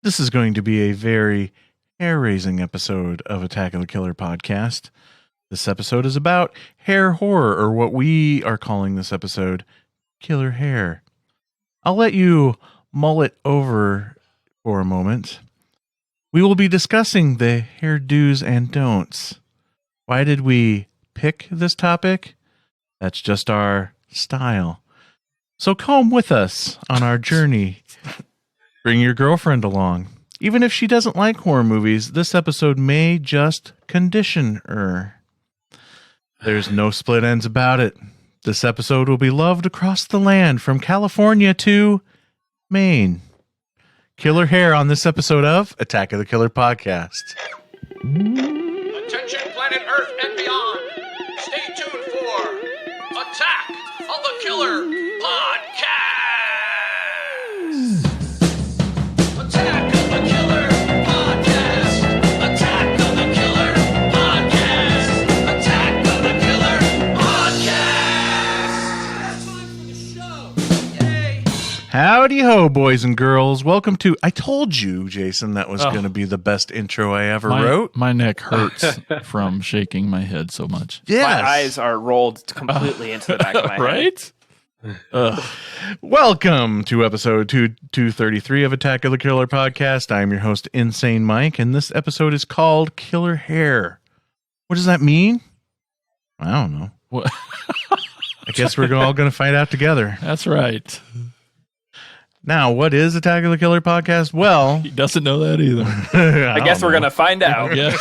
This is going to be a very hair-raising episode of Attack of the Killer podcast. This episode is about hair horror, or what we are calling this episode, Killer Hair. I'll let you mull it over for a moment. We will be discussing the hair do's and don'ts. Why did we pick this topic? That's just our style. So come with us on our journey. Bring your girlfriend along. Even if she doesn't like horror movies, this episode may just condition her. There's no split ends about it. This episode will be loved across the land, from California to Maine. Killer Hair on this episode of Attack of the Killer podcast. Attention planet Earth and beyond. Stay tuned for Attack of the Killer podcast. Attack of the Killer podcast. Attack of the Killer podcast. Attack of the Killer podcast. That's time for the show. Yay. Howdy ho, boys and girls. Welcome to... I told you, Jason, that was going to be the best intro I ever wrote. My neck hurts from shaking my head so much. Yes. My eyes are rolled completely into the back of my head. Right? Welcome to episode 233 of Attack of the Killer podcast. I'm your host, Insane Mike, and this episode is called Killer Hair. What does that mean? I don't know. What? I guess we're all going to find out together. That's right. Now, what is Attack of the Killer podcast? Well, He doesn't know that either. I guess we're going to find out. Yeah.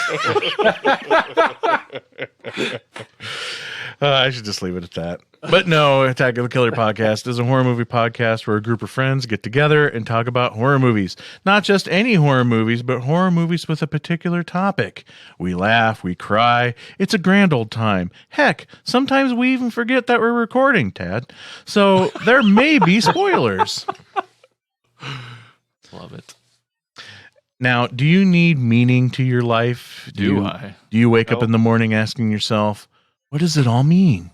I should just leave it at that. But no, Attack of the Killer podcast is a horror movie podcast where a group of friends get together and talk about horror movies. Not just any horror movies, but horror movies with a particular topic. We laugh, we cry. It's a grand old time. Heck, sometimes we even forget that we're recording, Tad. So there may be spoilers. Love it. Now, do you need meaning to your life? Do I? Do you wake up Nope. in the morning asking yourself, what does it all mean?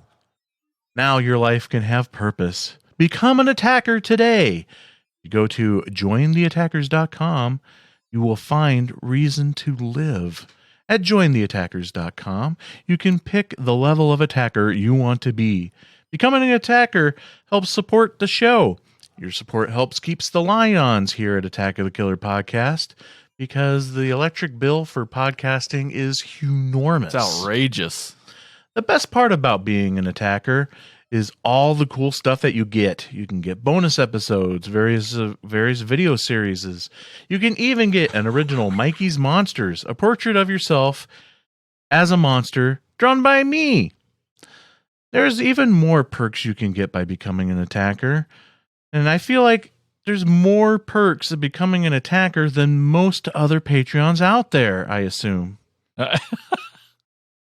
Now your life can have purpose. Become an attacker today. You go to jointheattackers.com. You will find reason to live. At jointheattackers.com, you can pick the level of attacker you want to be. Becoming an attacker helps support the show. Your support helps keeps the lions here at Attack of the Killer podcast, because the electric bill for podcasting is enormous. It's outrageous. The best part about being an attacker is all the cool stuff that you get. You can get bonus episodes, various video series. You can even get an original Mikey's Monsters, a portrait of yourself as a monster drawn by me. There's even more perks you can get by becoming an attacker. And I feel like there's more perks of becoming an attacker than most other Patreons out there, I assume.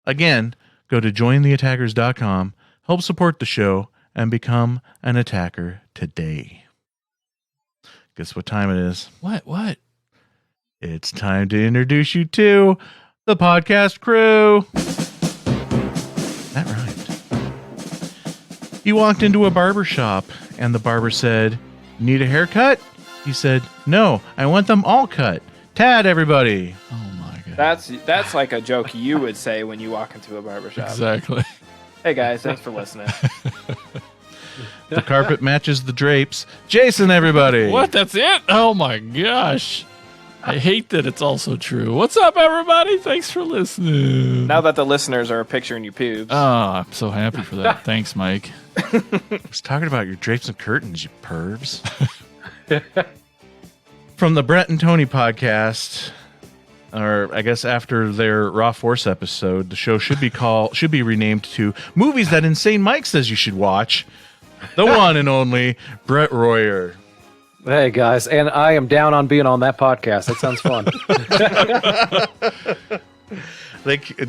Again, go to jointheattackers.com, help support the show, and become an attacker today. Guess what time it is? What? It's time to introduce you to the podcast crew. That rhymed. He walked into a barber shop, and the barber said, "Need a haircut?" He said, "No, I want them all cut." Tad, everybody. Oh my God. That's like a joke you would say when you walk into a barbershop. Exactly. Hey guys, thanks for listening. The carpet matches the drapes. Jason, everybody. What? That's it? Oh my gosh. I hate that it's also true. What's up, everybody? Thanks for listening. Now that the listeners are picturing your pubes. Oh, I'm so happy for that. Thanks, Mike. I was talking about your drapes and curtains, you pervs. From the Bret and Tony podcast, or I guess after their Raw Force episode, the show should be renamed to Movies That Insane Mike Says You Should Watch. The one and only Bret Royer. Hey guys, and I am down on being on that podcast. That sounds fun.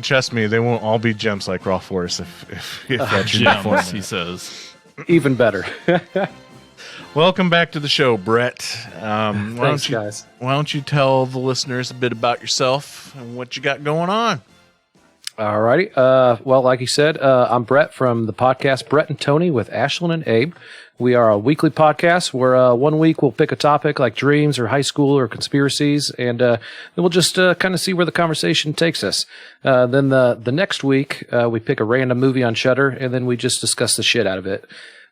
Trust me, they won't all be gems like Raw Force if that's your Gems, format. he says. Even better. Welcome back to the show, Bret. Thanks, guys. Why don't you tell the listeners a bit about yourself and what you got going on? Alrighty. Well, like you said, I'm Bret from the podcast Bret and Tony with Ashlyn and Abe. We are a weekly podcast where 1 week we'll pick a topic like dreams or high school or conspiracies, and then we'll just kind of see where the conversation takes us. Then the next week we pick a random movie on Shudder, and then we just discuss the shit out of it.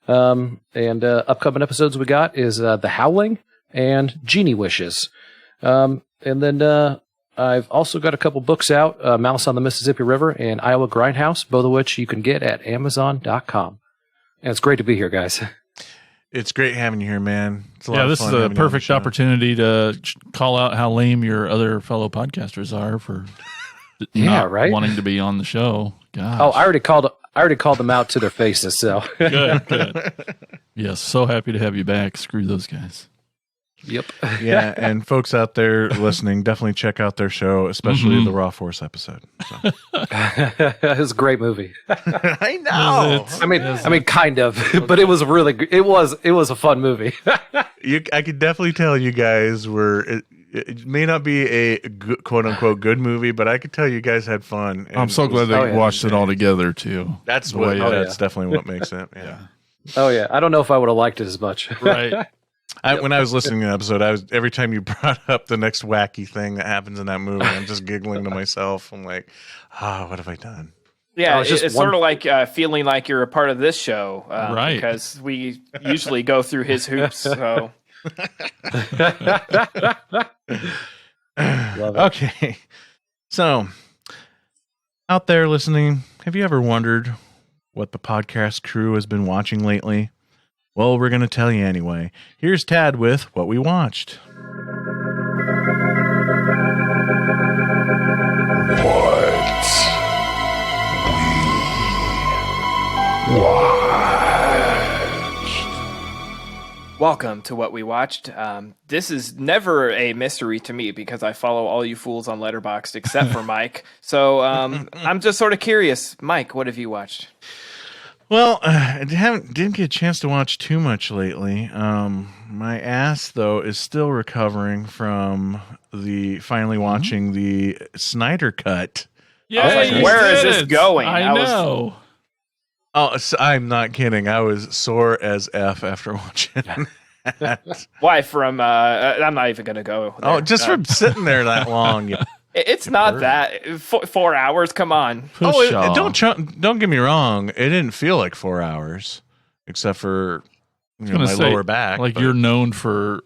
And upcoming episodes we got is The Howling and Genie Wishes. And then I've also got a couple books out, Mouse on the Mississippi River and Iowa Grindhouse, both of which you can get at Amazon.com. And it's great to be here, guys. It's great having you here, man. It's a lot of This fun is a having you on the perfect show. opportunity to call out how lame your other fellow podcasters are for Yeah, not right? wanting to be on the show. Gosh. Oh, I already called them out to their faces, so. Good. Yes, so happy to have you back. Screw those guys. Yep. Yeah, and folks out there listening, definitely check out their show, especially the Raw Force episode. So. It was a great movie. I know. Is it? I mean, kind of, but it was really good. It was a fun movie. I could definitely tell you guys were. It may not be a good, quote unquote good movie, but I could tell you guys had fun. and I'm so it was- glad they Oh, yeah. watched it all together, too. That's The what. way- That's definitely what makes it. Yeah. Oh yeah, I don't know if I would have liked it as much. Right. When I was listening to the episode, every time you brought up the next wacky thing that happens in that movie, I'm just giggling to myself. I'm like, what have I done? Yeah, Oh, it's just it's one- sort of like feeling like you're a part of this show, Right. Because we usually go through his hoops. So Love it. Okay. So, out there listening, have you ever wondered what the podcast crew has been watching lately? Well, we're going to tell you anyway. Here's Tad with what we watched. welcome to what we watched. This is never a mystery to me because I follow all you fools on Letterboxd except for Mike. So I'm just sort of curious. Mike, what have you watched? Well, I didn't get a chance to watch too much lately. My ass, though, is still recovering from finally watching the Snyder Cut. Yeah, I was like, you where is did this it. going? I I was- know. Oh, so I'm not kidding. I was sore as F after watching that. Why? From I'm not even gonna go. There. Oh, just from sitting there that long. It's not that 4 hours. Come on. Pushaw. Don't get me wrong. It didn't feel like 4 hours, except for gonna my say, lower back. Like but- you're known for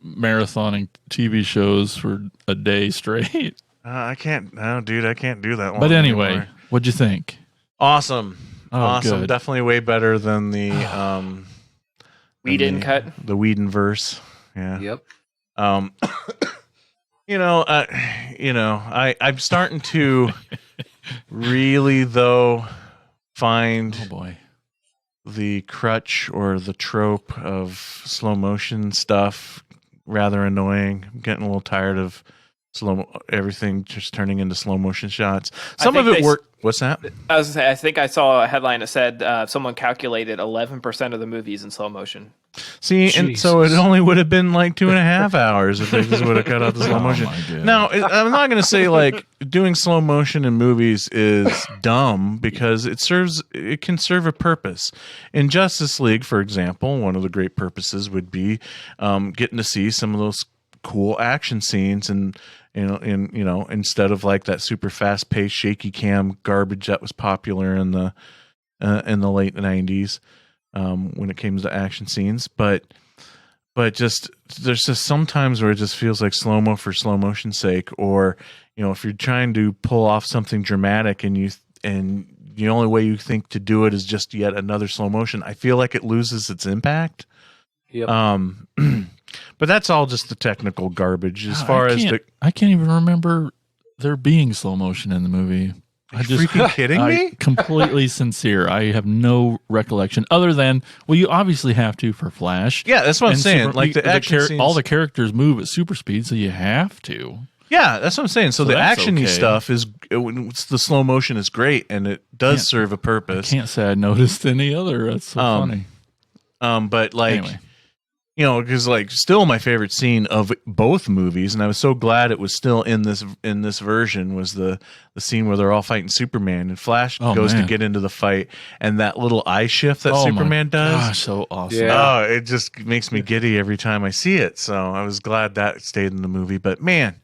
marathoning TV shows for a day straight. I can't. No, dude, I can't do that. But long anyway, anymore. what'd you think? Awesome. Oh, Awesome. good. Definitely way better than the Whedon cut. the Whedon verse. Yeah. Yep. I'm starting to really though find Oh boy. the crutch or the trope of slow motion stuff rather annoying. I'm getting a little tired of everything just turning into slow motion shots. Some of think it they- worked. What's that? I think I saw a headline that said someone calculated 11% of the movies in slow motion. See, and so it Jesus. only would have been like 2.5 hours if they just would have cut out the slow Oh, motion. my goodness. Now, I'm not going to say like doing slow motion in movies is dumb because it can serve a purpose. In Justice League, for example, one of the great purposes would be getting to see some of those cool action scenes and instead of like that super fast paced shaky cam garbage that was popular in the late 90s when it came to action scenes, but just there's just sometimes where it just feels like slow-mo for slow motion's sake, or if you're trying to pull off something dramatic and the only way you think to do it is just yet another slow motion, I feel like it loses its impact. Yep. But that's all just the technical garbage as God, far as I can't even remember there being slow motion in the movie. Are you freaking kidding me? Completely sincere. I have no recollection other than, well, you obviously have to for Flash. Yeah, that's what I'm And saying. Like the action scenes, all the characters move at super speed, so you have to. yeah, that's what I'm saying. So the that's actiony okay. stuff it's the slow motion is great and it does serve a purpose. Can't say I noticed any other. That's so funny. But like, Anyway. you know, because like still my favorite scene of both movies, and I was so glad it was still in this version, was the scene where they're all fighting Superman and Flash goes man. to get into the fight, and that little eye shift that Superman does. Gosh, so awesome. Yeah. Oh, it just makes me giddy every time I see it. So I was glad that stayed in the movie. But man,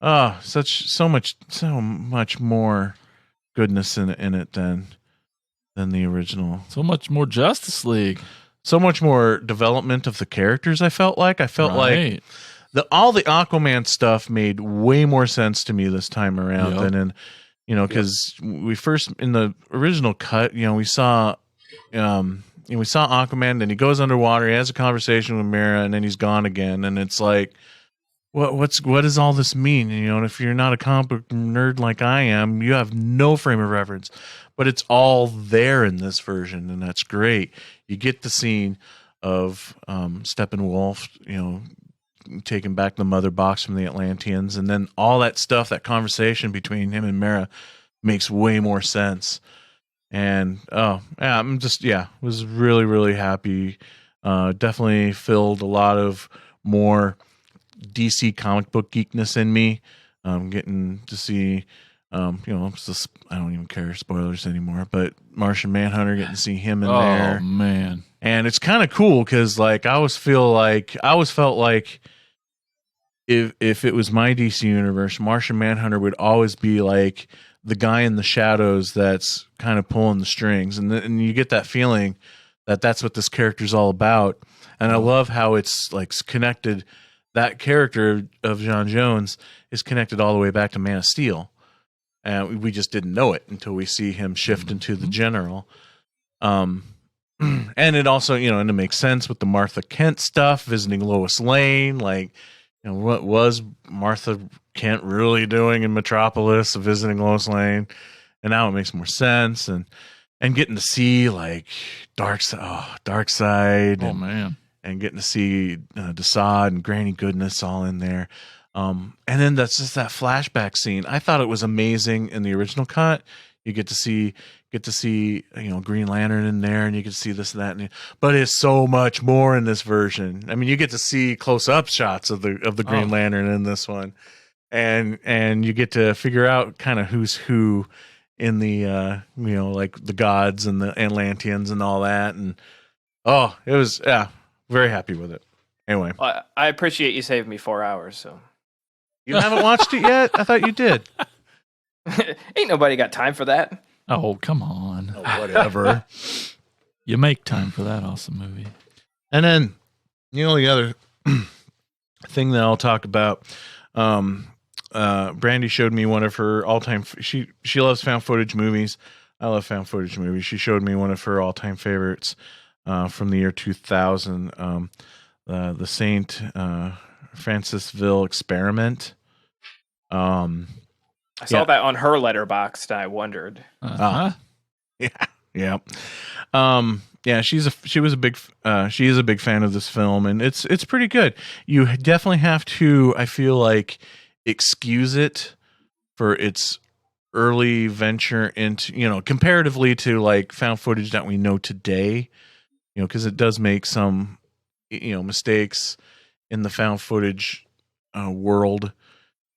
so much more goodness in it than the original. So much more Justice League. So much more development of the characters. I felt like like all the Aquaman stuff made way more sense to me this time around than in, you know, because we first in the original cut, you know, we saw Aquaman, then he goes underwater, he has a conversation with Mera, and then he's gone again, and it's like, what does all this mean? You know, and if you're not a comic book nerd like I am, you have no frame of reference. But it's all there in this version, and that's great. You get the scene of Steppenwolf, you know, taking back the mother box from the Atlanteans, and then all that stuff, that conversation between him and Mera makes way more sense. And was really, really happy. Definitely filled a lot of more DC comic book geekness in me. Getting to see, I don't even care spoilers anymore, but Martian Manhunter, getting to see him in there. Oh man. And it's kind of cool because like I always felt like if it was my DC universe, Martian Manhunter would always be like the guy in the shadows that's kind of pulling the strings, and you get that feeling that that's what this character's all about. And I love how it's like connected. That character of Jon Jones is connected all the way back to Man of Steel, and we just didn't know it until we see him shift into the General. And it also, you know, and it makes sense with the Martha Kent stuff, visiting Lois Lane. Like, you know, what was Martha Kent really doing in Metropolis, visiting Lois Lane? And now it makes more sense. And getting to see like Darkseid. Oh man. And getting to see Desaad and Granny Goodness all in there. And then that's just that flashback scene. I thought it was amazing in the original cut. You get to see, you know, Green Lantern in there, and you get to see this and that. But it's so much more in this version. I mean, you get to see close-up shots of the Green Lantern in this one, and you get to figure out kind of who's who in the you know, like the gods and the Atlanteans and all that. And it was very happy with it. Anyway, Well, I appreciate you saving me 4 hours. So you haven't watched it yet? I thought you did. ain't nobody got time for that. Oh, come on. Whatever. You make time for that awesome movie. And then, you know, the other thing that I'll talk about, Brandy showed me one of her all-time. She loves found footage movies. I love found footage movies. She showed me one of her all-time favorites from the year 2000, the Saint Francisville Experiment. I saw that on her Letterboxd, and I wondered. Yeah. She is a big fan of this film, and it's pretty good. You definitely have to, I feel like, excuse it for its early venture into, you know, comparatively to like found footage that we know today, you know, because it does make some, you know, mistakes in the found footage world.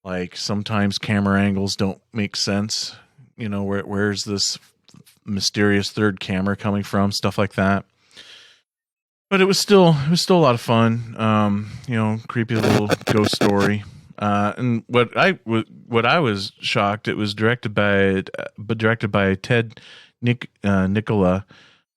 Like sometimes camera angles don't make sense. You know, where's this mysterious third camera coming from? Stuff like that. But it was still a lot of fun. You know, creepy little ghost story. And what I was shocked, it was directed by Ted Nicola,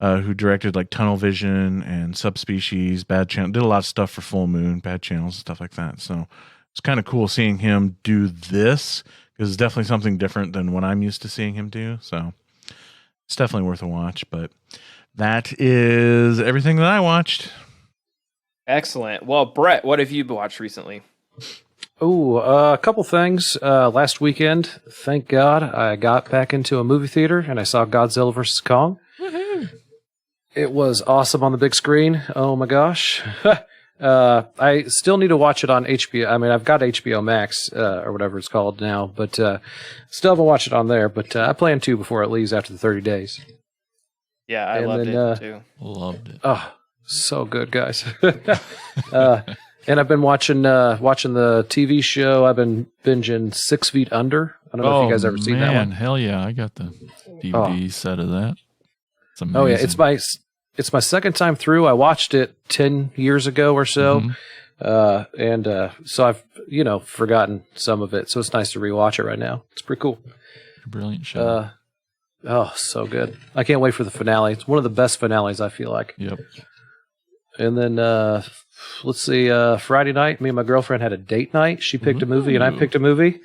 who directed like Tunnel Vision and Subspecies, Bad Channel, did a lot of stuff for Full Moon, Bad Channels, and stuff like that. So it's kind of cool seeing him do this, because it's definitely something different than what I'm used to seeing him do. So it's definitely worth a watch. But that is everything that I watched. Excellent. Well, Brett, what have you watched recently? Oh, a couple things. Last weekend, thank God, I got back into a movie theater and I saw Godzilla vs. Kong. Woohoo. It was awesome on the big screen. Oh my gosh. I still need to watch it on HBO. I mean, I've got HBO Max, or whatever it's called now, but still haven't watched it on there. But I plan to before it leaves after the 30 days. Yeah, I And loved then, it too. Loved it. Oh, So good, guys. And I've been watching the TV show. I've been binging 6 Feet Under. I don't know if you guys ever seen that one. Hell yeah. I got the DVD set of that. It's amazing. Oh yeah, it's my second time through. I watched it 10 years ago or so. So I've, forgotten some of it. So it's nice to rewatch it right now. It's pretty cool. Brilliant show. So good. I can't wait for the finale. It's one of the best finales, I feel like. Yep. And then, let's see, Friday night, me and my girlfriend had a date night. She picked a movie and I picked a movie.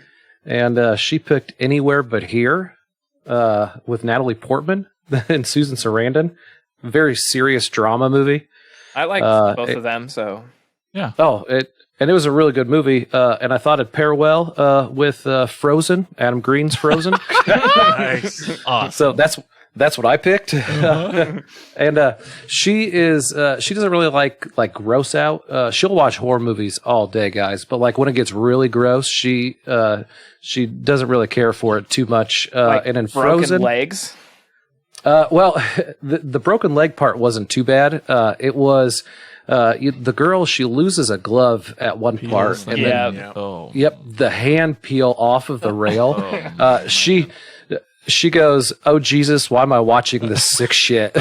And she picked Anywhere But Here with Natalie Portman and Susan Sarandon. Very serious drama movie. I like both of them, so. Yeah. And it was a really good movie. And I thought it'd pair well with Frozen, Adam Green's Frozen. Nice. Awesome. So that's what I picked. And she doesn't really like gross out. She'll watch horror movies all day, guys. But like when it gets really gross, she doesn't really care for it too much. And in broken Frozen, legs. well, the broken leg part wasn't too bad. It was the girl. She loses a glove at one part, and then the hand peel off of the rail. She goes, "Oh Jesus, why am I watching this sick shit?"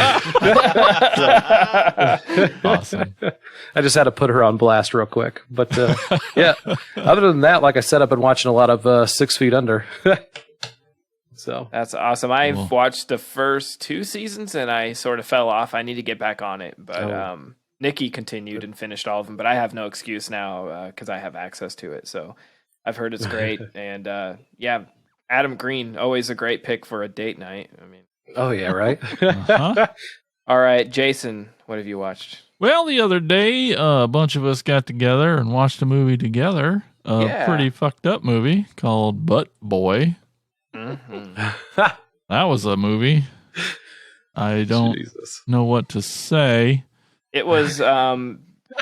Awesome. I just had to put her on blast real quick. But yeah, other than that, like I said, I've been watching a lot of 6 Feet Under. So That's awesome. I've watched the first 2 seasons and I sort of fell off. I need to get back on it, but Nikki continued and finished all of them. But I have no excuse now because I have access to it. So I've heard it's great, and yeah. Adam Green, always a great pick for a date night. I mean, oh yeah, right. All right, Jason, what have you watched? Well, the other day, a bunch of us got together and watched a movie together. A pretty fucked up movie called Butt Boy. That was a movie. I don't know what to say. It was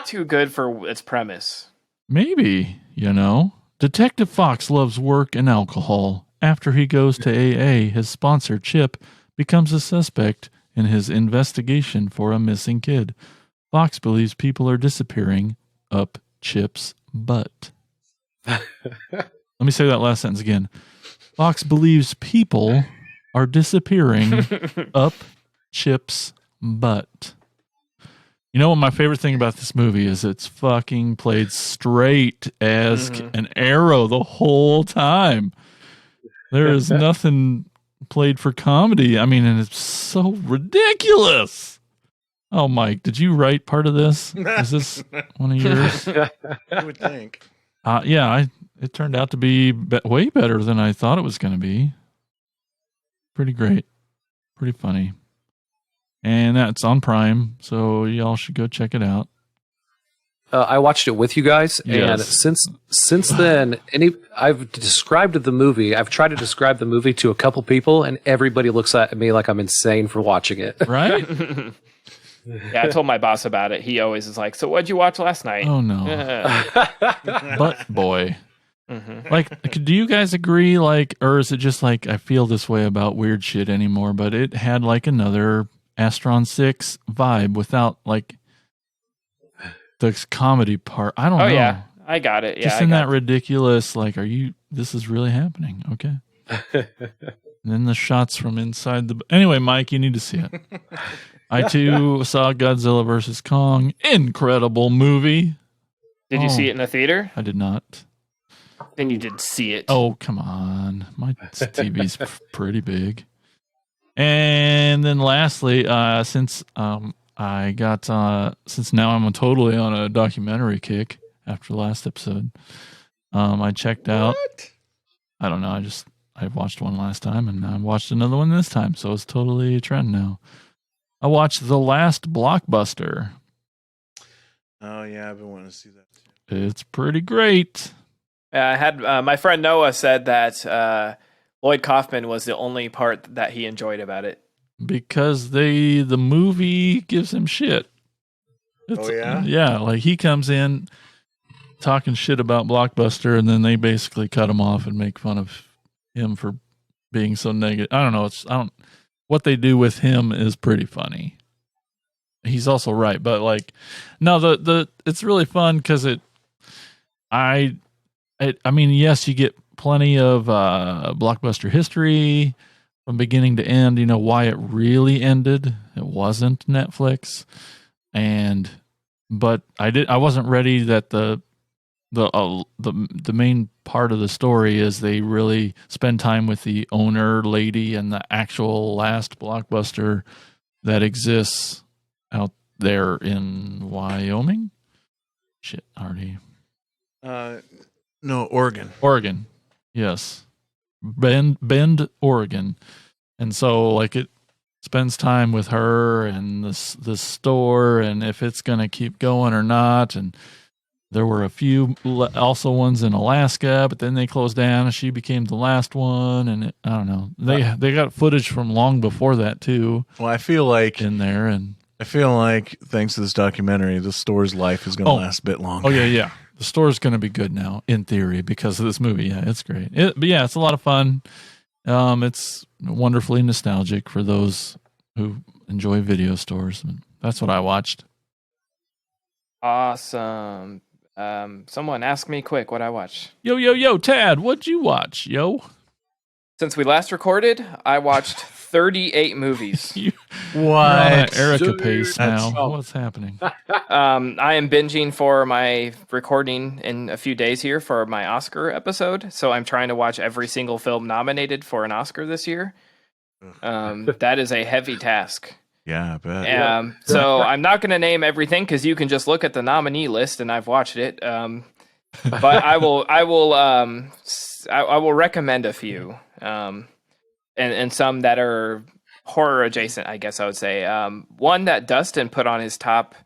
too good for its premise. Maybe, Detective Fox loves work and alcohol. After he goes to AA, his sponsor, Chip, becomes a suspect in his investigation for a missing kid. Fox believes people are disappearing up Chip's butt. Let me say that last sentence again. Fox believes people are disappearing up Chip's butt. You know what my favorite thing about this movie is? It's fucking played straight as an arrow the whole time. There is nothing played for comedy. I mean, and it's so ridiculous. Oh, Mike, did you write part of this? Is this one of yours? I would think. It turned out to be way better than I thought it was going to be. Pretty great. Pretty funny. And that's on Prime, so y'all should go check it out. I watched it with you guys, Yes. and since then, I've described the movie. I've tried to describe the movie to a couple people, and everybody looks at me like I'm insane for watching it. Right? Yeah, I told my boss about it. He always is like, "So what'd you watch last night?" Oh, no. Butt Boy. Like, do you guys agree, or is it just like I feel this way about weird shit anymore, but it had like another Astron 6 vibe without like the comedy part. I don't know. Oh yeah, I got it. Yeah, just in that ridiculous, this is really happening. Okay. And then the shots from inside anyway, Mike, you need to see it. I too saw Godzilla vs. Kong. Incredible movie. Did you see it in the theater? I did not. Then you did see it. Oh, come on. My TV's pretty big. And then lastly, since now I'm totally on a documentary kick after the last episode, I checked out. I don't know. I watched one last time and I watched another one this time. So it's totally a trend now. I watched The Last Blockbuster. Oh yeah, I've been wanting to see that too. It's pretty great. I had my friend Noah said that Lloyd Kaufman was the only part that he enjoyed about it. Because the movie gives him shit. Oh, yeah? Yeah, like he comes in talking shit about Blockbuster, and then they basically cut him off and make fun of him for being so negative. I don't know. What they do with him is pretty funny. he's also right. But like, no, the it's really fun because I mean, yes, you get plenty of blockbuster history from beginning to end. You know why it really ended. It wasn't Netflix, but I wasn't ready that the main part of the story is they really spend time with the owner lady and the actual last blockbuster that exists out there in Wyoming. Shit, already. No, Oregon. Oregon. Yes. Bend, Oregon. And so like it spends time with her and the store and if it's going to keep going or not. And there were a few also ones in Alaska, but then they closed down and she became the last one. And I don't know. They got footage from long before that too. Well, I feel like in there, and I feel like thanks to this documentary, the store's life is going to last a bit longer. Oh yeah. The store's going to be good now, in theory, because of this movie. Yeah, it's great. But yeah, it's a lot of fun. It's wonderfully nostalgic for those who enjoy video stores. And that's what I watched. Awesome. Someone ask me quick what I watched. Yo, Tad, what'd you watch, yo? Since we last recorded, I watched 38 movies. You're on What? an Erica pace That's- now. What's happening? I am binging for my recording in a few days here for my Oscar episode. So I'm trying to watch every single film nominated for an Oscar this year. That is a heavy task. Yeah, I bet. So I'm not going to name everything because you can just look at the nominee list and I've watched it. But I will recommend a few, and some that are horror adjacent, I guess I would say. One that Dustin put on his top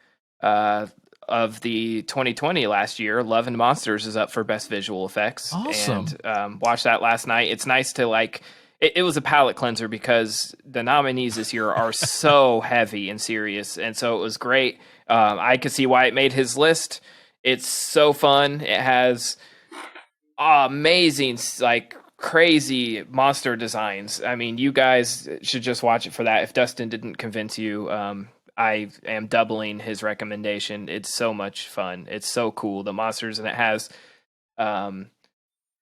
of the 2020 last year, Love and Monsters, is up for Best Visual Effects. Awesome. And watched that last night. It's nice to like. It was a palate cleanser because the nominees this year are so heavy and serious, and so it was great. I could see why it made his list. It's so fun. It has amazing, like crazy monster designs. I mean, you guys should just watch it for that. If Dustin didn't convince you, I am doubling his recommendation. It's so much fun. It's so cool. The monsters, and it has. Now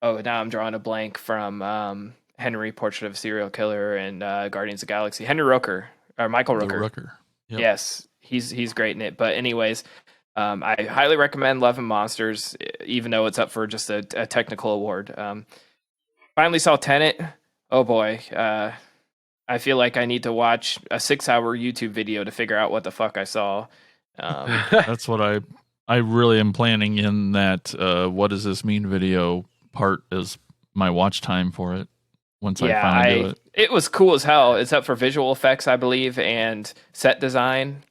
I'm drawing a blank from Henry, Portrait of a Serial Killer, and Guardians of the Galaxy. Henry Rooker or Michael Rooker. Yep. Yes, he's great in it. But anyways. I highly recommend Love and Monsters, even though it's up for just a technical award. Finally saw Tenet. Oh boy. I feel like I need to watch a 6-hour YouTube video to figure out what the fuck I saw. That's what I really am planning in that what does this mean video part is my watch time for it once I finally do it. It was cool as hell. It's up for visual effects, I believe, and set design.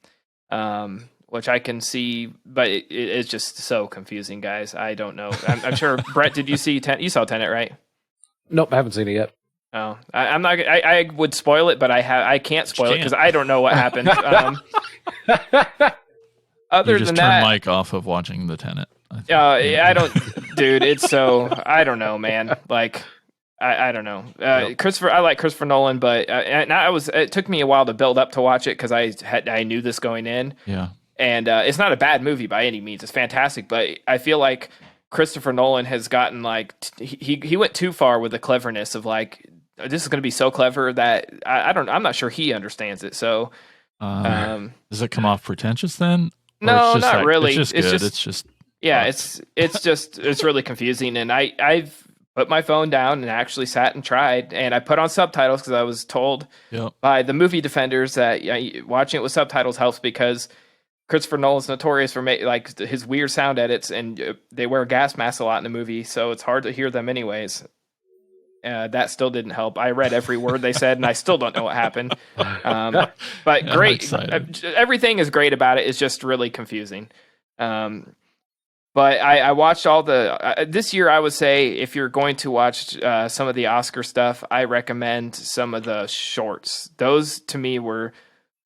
Which I can see, but it's just so confusing, guys. I don't know. I'm sure, Brett, did you see Tenet? You saw Tenet, right? Nope, I haven't seen it yet. Oh, I'm not. I would spoil it, but I can't spoil it because I don't know what happened. Other You just than turn that, Mike off of watching the Tenet. I don't, dude. It's so I don't know, man. Like. I don't know. I like Christopher Nolan, but it took me a while to build up to watch it because I knew this going in. Yeah. And it's not a bad movie by any means. It's fantastic, but I feel like Christopher Nolan has gotten like he went too far with the cleverness of like this is going to be so clever that I'm not sure he understands it. So does it come off pretentious then? Or no, it's just not like, really. It's just yeah, it's really confusing, and I've put my phone down and actually sat and tried, and I put on subtitles because I was told by the movie defenders that watching it with subtitles helps because Christopher Nolan's notorious for like his weird sound edits, and they wear gas masks a lot in the movie, so it's hard to hear them anyways. That still didn't help. I read every word they said, and I still don't know what happened. But great, everything is great about it. It's just really confusing. But I watched all the this year. I would say if you're going to watch some of the Oscar stuff, I recommend some of the shorts. Those to me were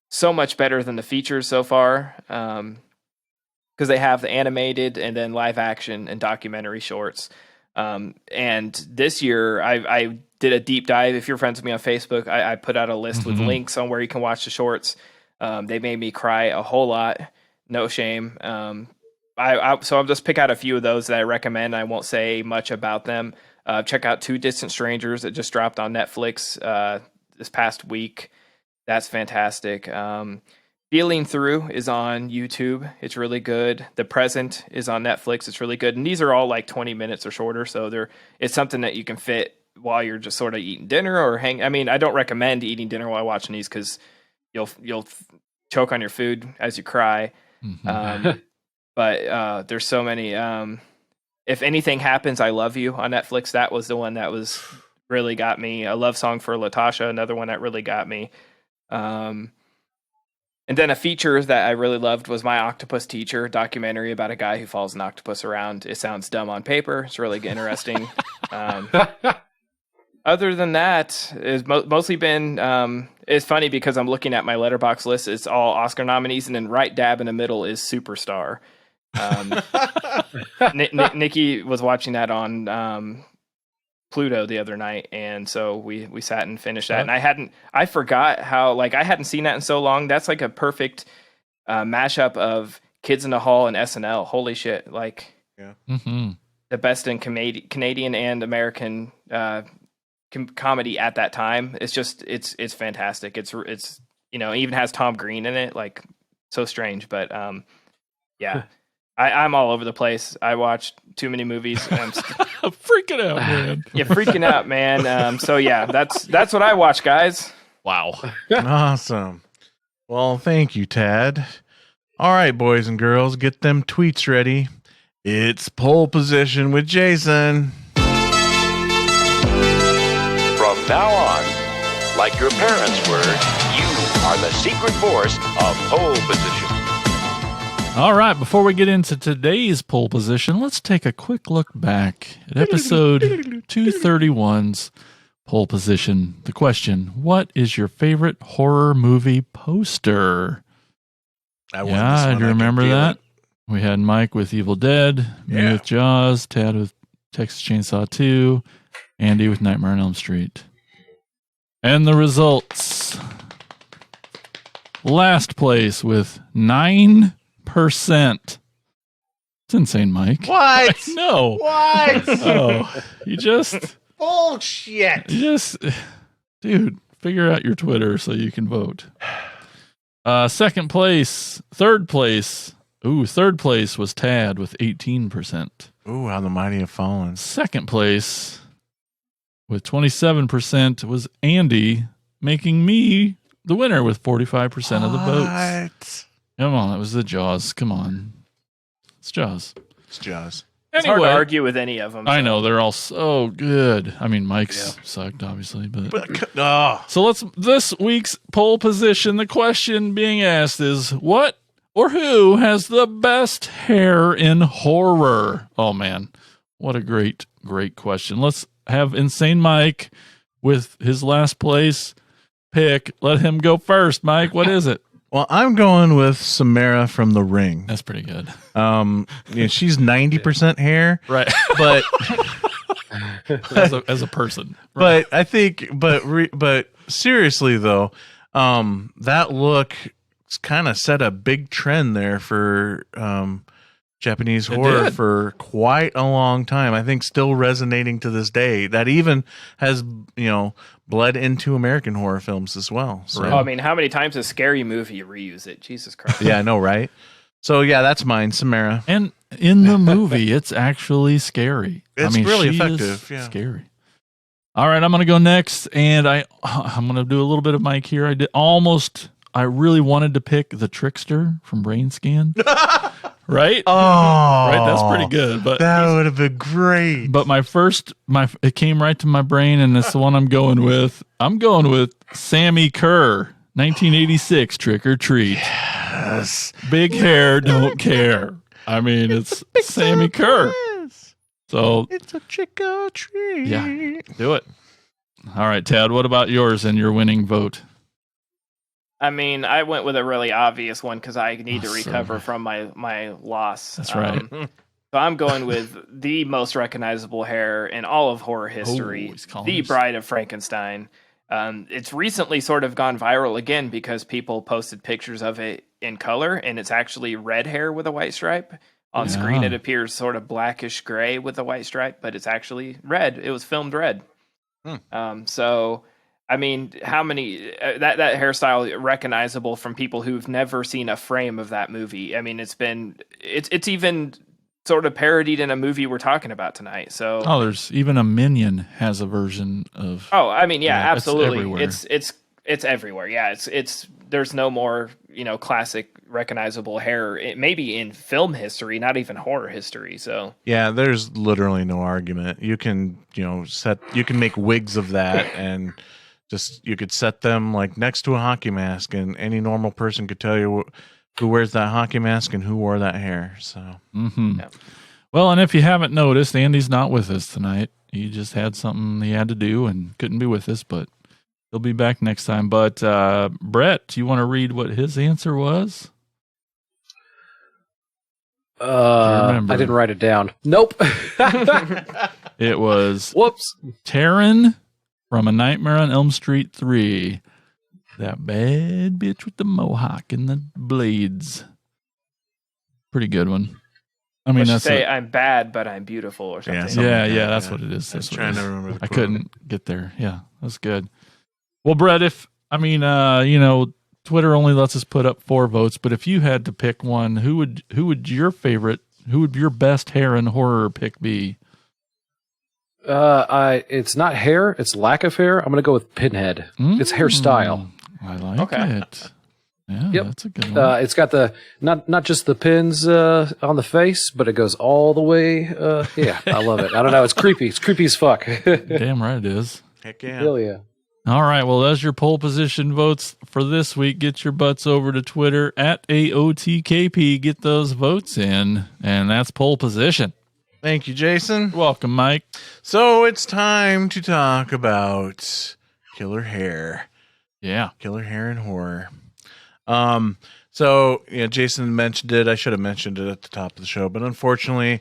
so much better than the features so far because they have the animated and then live action and documentary shorts. And this year I did a deep dive. If you're friends with me on Facebook, I put out a list with links on where you can watch the shorts. They made me cry a whole lot. No shame. So I'll just pick out a few of those that I recommend. I won't say much about them. Check out Two Distant Strangers. It just dropped on Netflix this past week. That's fantastic. Feeling Through is on YouTube. It's really good. The Present is on Netflix. It's really good. And these are all like 20 minutes or shorter. So it's something that you can fit while you're just sort of eating dinner or I mean, I don't recommend eating dinner while watching these because you'll choke on your food as you cry. But there's so many. If Anything Happens, I Love You on Netflix. That was the one that was really got me. A Love Song for Latasha, another one that really got me. And then a feature that I really loved was My Octopus Teacher, documentary about a guy who follows an octopus around. It sounds dumb on paper. It's really interesting. Other than that, it's mostly been. It's funny because I'm looking at my Letterboxd list. It's all Oscar nominees, and then right dab in the middle is Superstar. Nikki was watching that on Pluto the other night, and so we sat and finished that. And I forgot how I hadn't seen that in so long. That's like a perfect mashup of Kids in the Hall and SNL. Holy shit! The best in Canadian and American comedy at that time. It's fantastic. It's it even has Tom Green in it. Like, so strange, but yeah. I'm all over the place. I watched too many movies. And I'm freaking out, man. Yeah, freaking out, man. So yeah, that's what I watch, guys. Wow. Awesome. Well, thank you, Tad. All right, boys and girls, get them tweets ready. It's Pole Position with Jason. From now on, like your parents were, you are the secret force of pole position. All right, before we get into today's pole position, let's take a quick look back at episode 231's pole position. The question, what is your favorite horror movie poster? I do you remember that? We had Mike with Evil Dead, me with Jaws, Tad with Texas Chainsaw 2, Andy with Nightmare on Elm Street. And the results. Last place with 9%. It's insane, Mike. What? No. What? Oh, you just bullshit. Dude, figure out your Twitter so you can vote. Second place, third place. Third place was Tad with 18%. Ooh, how the mighty have fallen. Second place with 27% was Andy, making me the winner with 45% of the votes. Come on, that was the Jaws. Come on. It's Jaws. It's Jaws. It's hard to argue with any of them. I know, they're all so good. I mean, Mike's sucked, obviously. So this week's pole position, the question being asked is, what or who has the best hair in horror? Oh, man. What a great, great question. Let's have Insane Mike with his last place pick. Let him go first. Mike, what is it? Well, I'm going with Samara from The Ring. That's pretty good. She's 90% hair, right? But as a person, right. But I think, but seriously though, that look kind of set a big trend there for Japanese horror for quite a long time. I think still resonating to this day. That even has bled into American horror films as well. So. I mean, how many times has Scary Movie reuse it? Jesus Christ. Yeah, I know, right? So yeah, that's mine, Samara. And in the movie, it's actually scary. It's really effective. Yeah. Scary. All right, I'm going to go next, and I'm going to do a little bit of Mike here. I really wanted to pick the Trickster from Brain Scan. Right? Oh, right. That's pretty good. But that would have been great. But it came right to my brain, and it's the one I'm going with. I'm going with Sammy Kerr, 1986 Trick or Treat. Yes. Big hair, don't care. I mean, it's Sammy Kerr. So it's a trick or treat. Yeah, do it. All right, Tad. What about yours and your winning vote? I mean, I went with a really obvious one because I need to recover from my loss. That's right. So I'm going with the most recognizable hair in all of horror history, the Bride of Frankenstein. It's recently sort of gone viral again because people posted pictures of it in color, and it's actually red hair with a white stripe. On screen, it appears sort of blackish gray with a white stripe, but it's actually red. It was filmed red. So, I mean, how many that hairstyle recognizable from people who've never seen a frame of that movie? I mean, it's even sort of parodied in a movie we're talking about tonight. So, there's even a Minion has a version of. Oh, I mean, yeah, absolutely. It's It's everywhere. Yeah, it's there's no more, classic recognizable hair, maybe in film history, not even horror history. So yeah, there's literally no argument. You can, you can make wigs of that and you could set them like next to a hockey mask, and any normal person could tell you who wears that hockey mask and who wore that hair. So, yeah. Well, and if you haven't noticed, Andy's not with us tonight. He just had something he had to do and couldn't be with us, but he'll be back next time. But Bret, do you want to read what his answer was? I didn't write it down. Nope. It was Whoops. Taryn from A Nightmare on Elm Street 3. That bad bitch with the mohawk and the blades. Pretty good one. I mean, Let's say I'm bad, but I'm beautiful, or something. Yeah, that's what it is. I was trying to remember the I quote. couldn't get there. Yeah, that's good. Well, Bret, Twitter only lets us put up 4 votes, but if you had to pick one, who would your best hair and horror pick be? It's not hair, it's lack of hair. I'm going to go with Pinhead. It's hairstyle. I like it. Yeah, Yep. that's a good one. It's got the not just the pins on the face, but it goes all the way. Yeah, I love it. I don't know. It's creepy. It's creepy as fuck. Damn right it is. Heck yeah. Hell yeah. All right. Well, as your pole position votes for this week, get your butts over to Twitter at AOTKP. Get those votes in, and that's pole position. Thank you, Jason. Welcome, Mike. So it's time to talk about killer hair. Yeah. Killer hair and horror. So Jason mentioned it. I should have mentioned it at the top of the show, but unfortunately,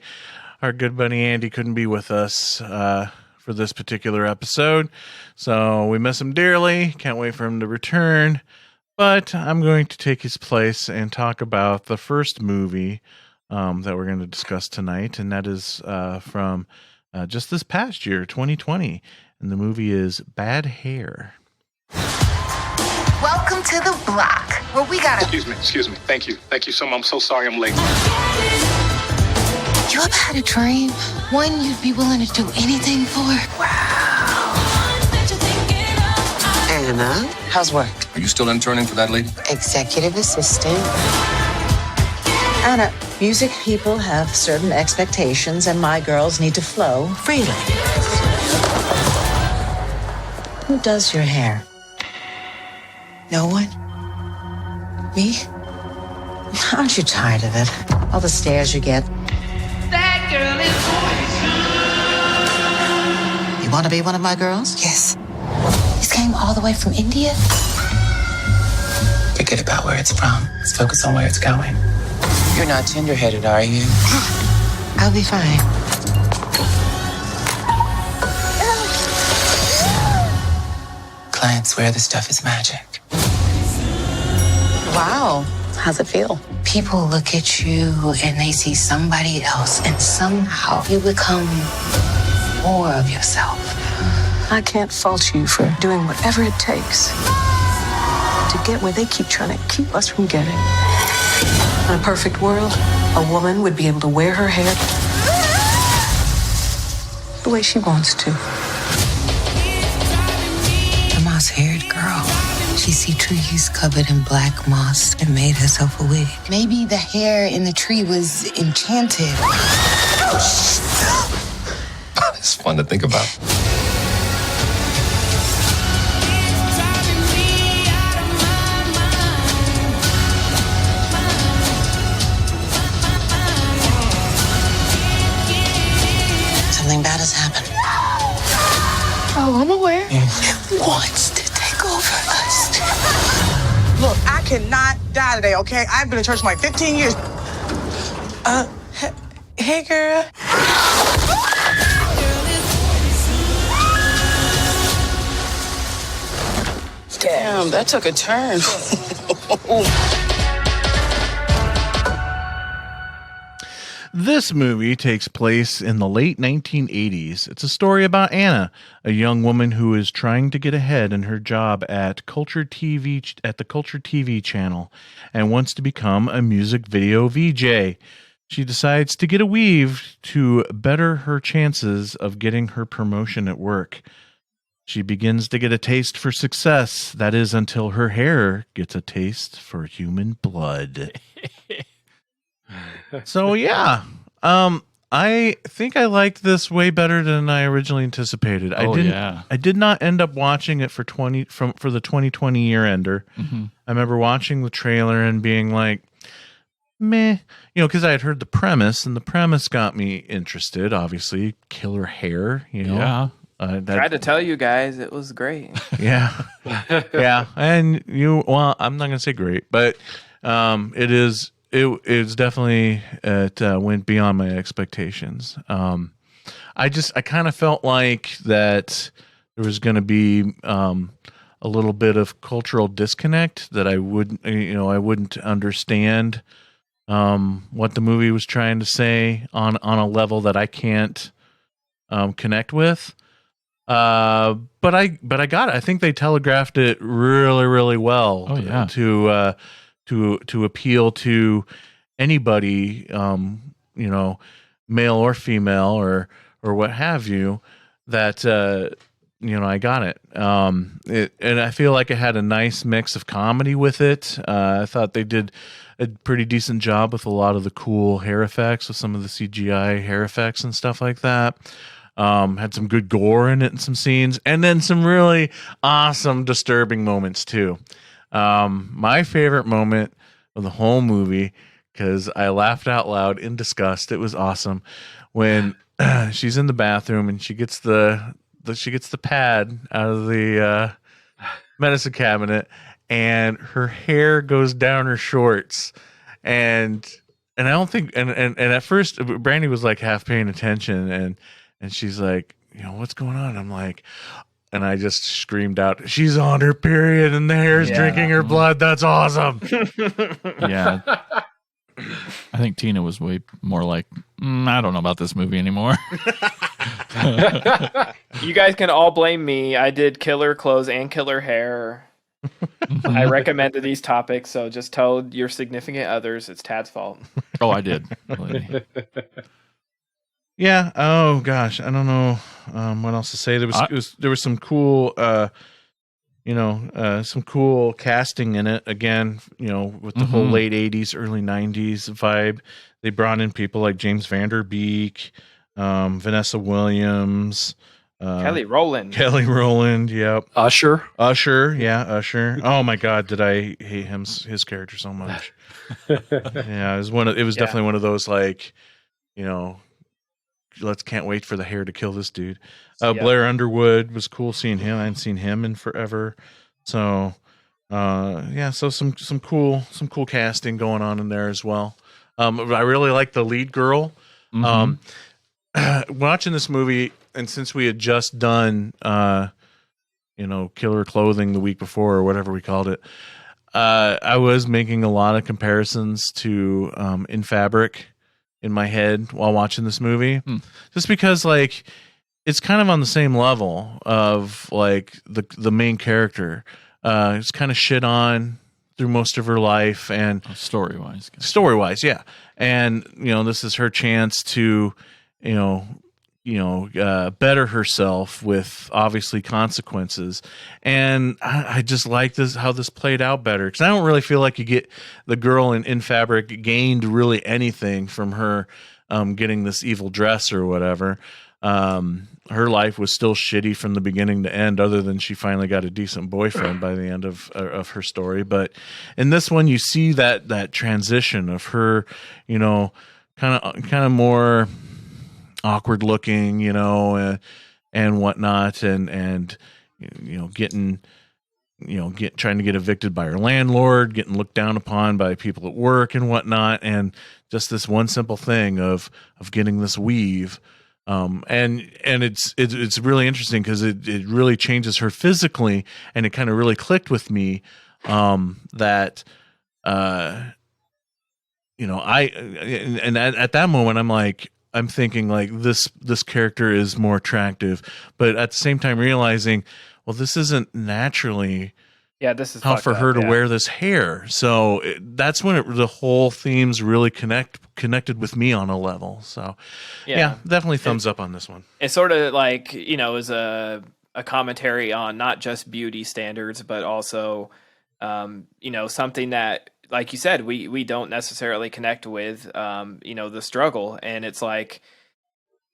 our good buddy Andy couldn't be with us for this particular episode. So we miss him dearly. Can't wait for him to return. But I'm going to take his place and talk about the first movie that we're going to discuss tonight, and that is from just this past year, 2020, and the movie is Bad Hair. Welcome to the block, where we gotta... Excuse me. Thank you so much. I'm so sorry I'm late. You ever had a dream? One you'd be willing to do anything for? Wow. Anna, how's work? Are you still interning for that lady? Executive assistant. Anna, music people have certain expectations, and my girls need to flow freely. Who does your hair? No one? Me? Aren't you tired of it? All the stares you get. That girl is You want to be one of my girls? Yes. This came all the way from India? Forget about where it's from. Let's focus on where it's going. You're not tender-headed, are you? I'll be fine. Clients swear the stuff is magic. Wow. How's it feel? People look at you and they see somebody else, and somehow you become more of yourself. I can't fault you for doing whatever it takes to get where they keep trying to keep us from getting. In a perfect world, a woman would be able to wear her hair the way she wants to. A moss-haired girl. She see trees covered in black moss and made herself a wig. Maybe the hair in the tree was enchanted. It's fun to think about. Something bad has happened. Oh, I'm aware. Wants to take over us. Look, I cannot die today, okay? I've been in church for like 15 years. Hey, girl. Damn, that took a turn. This movie takes place in the late 1980s. It's a story about Anna, a young woman who is trying to get ahead in her job at the Culture TV channel and wants to become a music video VJ. She decides to get a weave to better her chances of getting her promotion at work. She begins to get a taste for success. That is until her hair gets a taste for human blood. So yeah, I think I liked this way better than I originally anticipated. I did not end up watching it for the 2020 year ender. Mm-hmm. I remember watching the trailer and being like, meh, because I had heard the premise, and the premise got me interested. Obviously, killer hair, Yeah. Tried to tell you guys it was great. Yeah, yeah, and well, I'm not gonna say great, but it is. It's definitely went beyond my expectations. I kind of felt like that there was going to be a little bit of cultural disconnect, that I wouldn't understand what the movie was trying to say on a level that I can't connect with. But I got it. I think they telegraphed it really, really well. Oh, yeah. To appeal to anybody, male or female or what have you, that I got it. And I feel like it had a nice mix of comedy with it. I thought they did a pretty decent job with a lot of the cool hair effects, with some of the CGI hair effects and stuff like that. Had some good gore in it in some scenes, and then some really awesome, disturbing moments too. My favorite moment of the whole movie, because I laughed out loud in disgust. It was awesome when she's in the bathroom and she gets the pad out of the medicine cabinet, and her hair goes down her shorts, and I don't think and at first Brandy was like half paying attention, and she's like, what's going on? I'm like. And I just screamed out, she's on her period and the hair's drinking her blood. That's awesome. Yeah. I think Tina was way more like, I don't know about this movie anymore. You guys can all blame me. I did killer clothes and killer hair. I recommended these topics, so just tell your significant others it's Tad's fault. Oh, I did. Yeah. Oh gosh, I don't know what else to say. There was some cool, some cool casting in it. Again, with the whole late '80s, early '90s vibe. They brought in people like James Van Der Beek, Vanessa Williams, Kelly Rowland. Yep. Usher. Yeah, Usher. Oh my God, did I hate his character so much? Yeah, it was definitely one of those like, can't wait for the hair to kill this dude. Blair Underwood was cool seeing him. I hadn't seen him in forever. So, so some cool casting going on in there as well. I really like the lead girl. Watching this movie, and since we had just done, Killer Clothing the week before or whatever we called it, I was making a lot of comparisons to In Fabric in my head while watching this movie, just because like it's kind of on the same level of like the main character. It's kind of shit on through most of her life, and story wise, yeah. And this is her chance to better herself with obviously consequences. And I just like how this played out better, because I don't really feel like you get the girl in Fabric gained really anything from her getting this evil dress or whatever. Her life was still shitty from the beginning to end, other than she finally got a decent boyfriend by the end of her story. But in this one, you see that transition of her, kind of more awkward looking, and whatnot, and getting, trying to get evicted by her landlord, getting looked down upon by people at work and whatnot, and just this one simple thing of getting this weave And it's really interesting because it really changes her physically, and it kind of really clicked with me that at that moment I'm thinking like this character is more attractive, but at the same time realizing, well, this isn't naturally this is how fucked for up, her to wear this hair. So that's when the whole themes really connected with me on a level. So yeah, definitely thumbs up on this one. It's sort of like, is a commentary on not just beauty standards, but also, something that, like you said, we don't necessarily connect with, the struggle. And it's like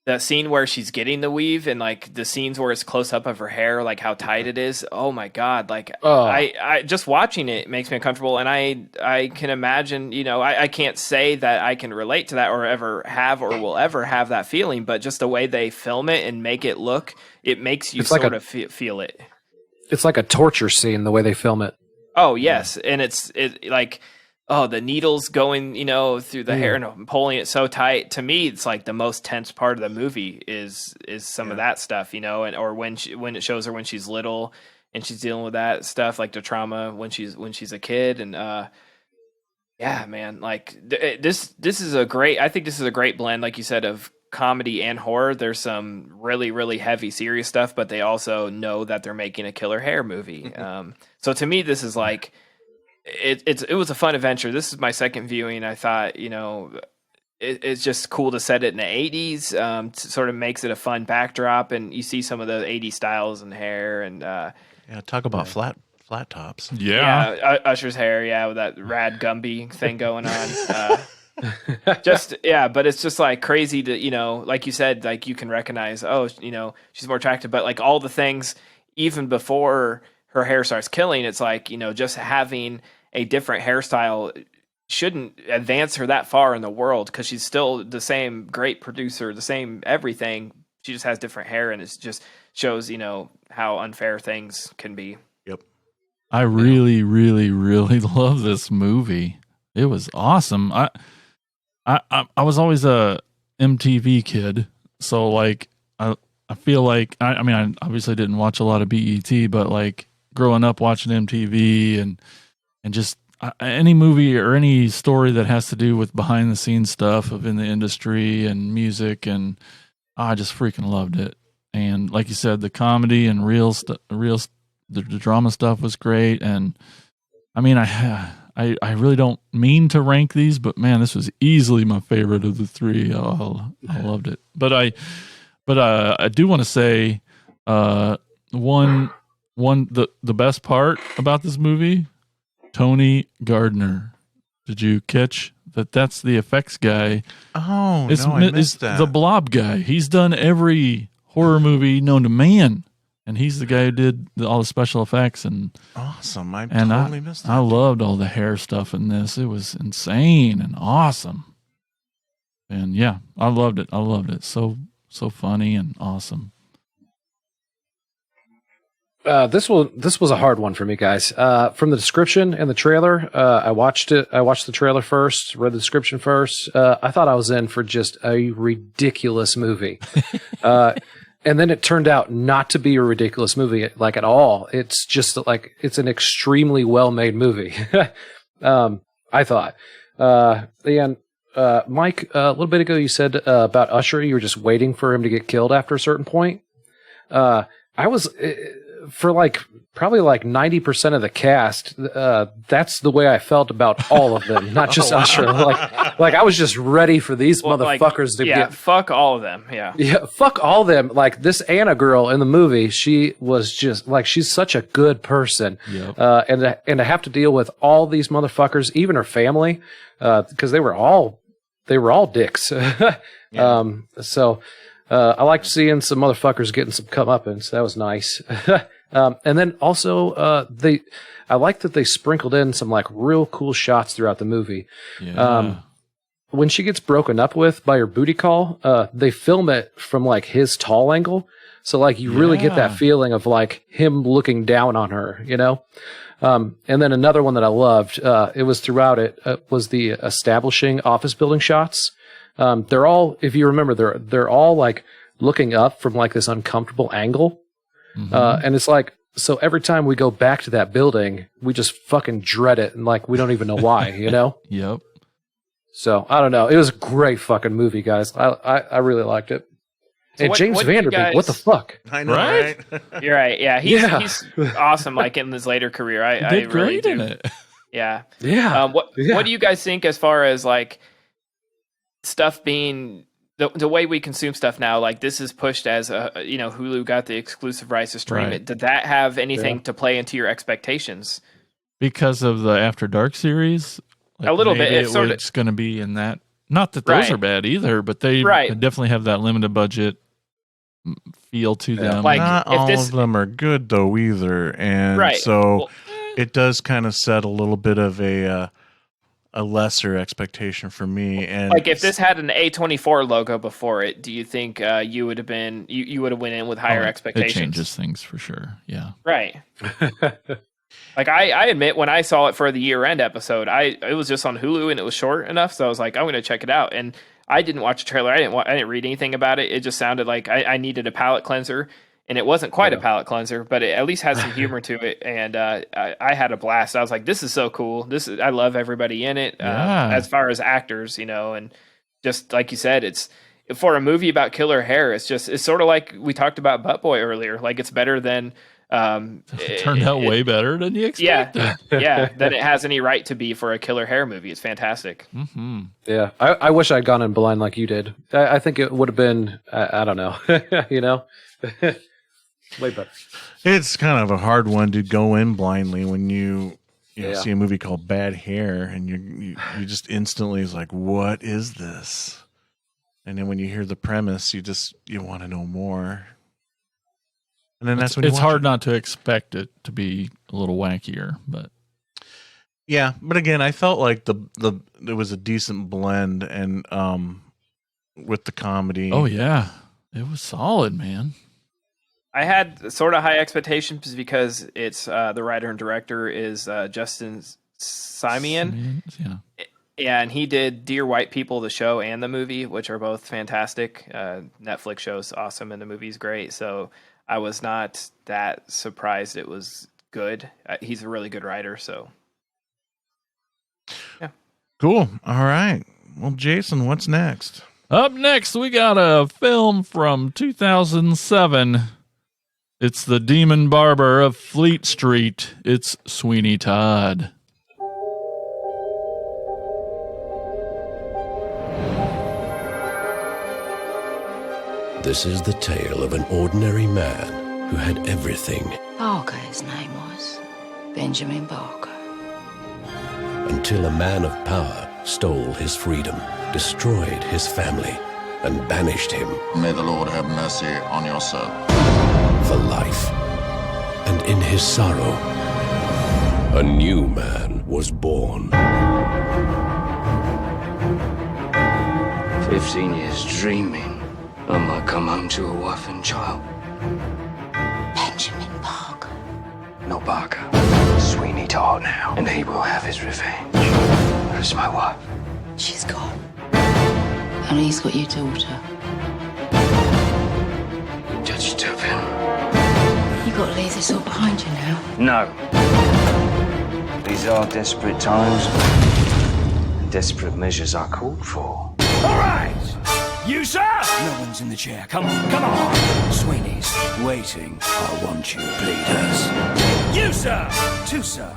that scene where she's getting the weave, and like the scenes where it's close up of her hair, like how tight it is. Oh my God. Like I just watching it makes me uncomfortable. And I can imagine, I can't say that I can relate to that or ever have or will ever have that feeling, but just the way they film it and make it look, it makes you feel it. It's like a torture scene, the way they film it. Oh yes. And it's like, the needles going, through the hair and pulling it so tight. To me, it's like the most tense part of the movie is some of that stuff, or when it shows her when she's little and she's dealing with that stuff, like the trauma when she's a kid. And man, like this is I think this is a great blend, like you said, of comedy and horror. There's some really, really heavy, serious stuff, but they also know that they're making a killer hair movie. So to me, this is like, it was a fun adventure. This is my second viewing. I thought, it's just cool to set it in the 80s. Sort of makes it a fun backdrop, and you see some of the 80s styles and hair, and talk about flat tops. Usher's hair, with that rad Gumby thing going on. But it's just like crazy to, like you said, like you can recognize, she's more attractive, but like all the things even before her hair starts killing, it's like, just having a different hairstyle shouldn't advance her that far in the world, because she's still the same great producer, the same everything. She just has different hair, and it just shows, how unfair things can be. Yep. I really, really, really love this movie. It was awesome. I was always a MTV kid, so like I feel like I obviously didn't watch a lot of BET, but like growing up watching MTV and just any movie or any story that has to do with behind the scenes stuff in the industry and music, and I just freaking loved it. And like you said, the comedy and the drama stuff was great. And I mean, I really don't mean to rank these, but man, this was easily my favorite of the three. I loved it. But I do want to say, the best part about this movie, Tony Gardner. Did you catch that? That's the effects guy. Oh, I missed that. The Blob guy. He's done every horror movie known to man, and he's the guy who did all the special effects. And awesome! I totally missed that. I loved all the hair stuff in this. It was insane and awesome. And yeah, I loved it. So funny and awesome. This was a hard one for me, guys. From the description and the trailer, I watched the trailer first, read the description first. I thought I was in for just a ridiculous movie. And then it turned out not to be a ridiculous movie, like at all. It's just like, it's an extremely well-made movie. I thought. And Mike, a little bit ago you said about Usher, you were just waiting for him to get killed after a certain point. I was... for probably 90% of the cast, that's the way I felt about all of them, not just Usher. Like I was just ready for these motherfuckers to get. Fuck all of them. Yeah, fuck all of them. Like this Anna girl in the movie, she was just like, she's such a good person. Yep. And to have to deal with all these motherfuckers, even her family, because they were all dicks. I liked seeing some motherfuckers getting some comeuppance. That was nice. And then also, I like that they sprinkled in some like real cool shots throughout the movie. Yeah. When she gets broken up with by her booty call, they film it from like his tall angle. So like you really get that feeling of like him looking down on her, you know? And then another one that I loved, it was throughout it, was the establishing office building shots. They're all, if you remember, they're all like looking up from like this uncomfortable angle. Mhm. And it's like, so every time we go back to that building, we just fucking dread it. And like, we don't even know why, you know? Yep. So I don't know. It was a great fucking movie, guys. I really liked it. So And James what did you Vanderbeek, what the guys- fuck? I know, Right? right? You're right. Yeah, Yeah. he's awesome. Like in his later career, I Did really great do. in it. Yeah. Yeah. What Yeah. do you guys think as far as like stuff being the way we consume stuff now? Like this is pushed as Hulu got the exclusive rights to stream Right. it. Did that have anything to play into your expectations? Because of the After Dark series? A little bit. maybe It's sort of- it's going to be in that. Not that those Right. are bad either, but they Right. definitely have that limited budget feel to them. Like, Not if all this- of them are good though either, and Right. so Well, it does kind of set a little bit of a lesser expectation for me. And like if this had an A24 logo before it, do you think you would have been you would have went in with higher It expectations? changes things for sure. Yeah. Right. Like I admit when I saw it for the year-end episode, it was just on Hulu and it was short enough, so I was like, I'm going to check it out. And I didn't watch a trailer. I didn't read anything about it. It just sounded like I needed a palate cleanser, and it wasn't quite a palate cleanser, but it at least had some humor to it. And I had a blast. I was like, this is so cool. I love everybody in it. Yeah. As far as actors, and just like you said, it's for a movie about killer hair. It's sort of like we talked about Butt Boy earlier. Like it's better than. It turned out way better than you expected. Yeah, than it has any right to be for a killer hair movie. It's fantastic. Mm-hmm. Yeah. I wish I'd gone in blind like you did. I think it would have been, I don't know, way better. it's kind of a hard one to go in blindly when you Yeah. see a movie called Bad Hair, and you just instantly is like, what is this? And then when you hear the premise, you want to know more. And then that's when It's you watch hard it. not to expect it to be a little wackier, but Yeah, but again, I felt like there was a decent blend, and with the comedy. oh yeah, it was solid, man. I had sort of high expectations because it's the writer and director is Justin Simien. Yeah. And he did Dear White People, the show and the movie, which are both fantastic. Netflix show's awesome and the movie's great. So I was not that surprised it was good. He's a really good writer. So, yeah. Cool. All right. Well, Jason, what's next? Up next, we got a film from 2007. It's The Demon Barber of Fleet Street. It's Sweeney Todd. This is the tale of an ordinary man who had everything Barker, his name was. Benjamin Barker. until a man of power stole his freedom, destroyed his family, and banished him May the Lord have mercy on your soul. for life. And in his sorrow, a new man was born. 15 years dreaming I might come home to a wife and child. Benjamin Barker. No Barker. Sweeney Todd now. And he will have his revenge. Where's my wife? She's gone. And he's got your daughter. Judge Turpin. You got to leave this all behind you now. No. These are desperate times. Desperate measures are called for. All right! You, sir? No one's in the chair. Come on, come on. Sweeney's waiting. I want you, bleeders. You, sir? Two, sir.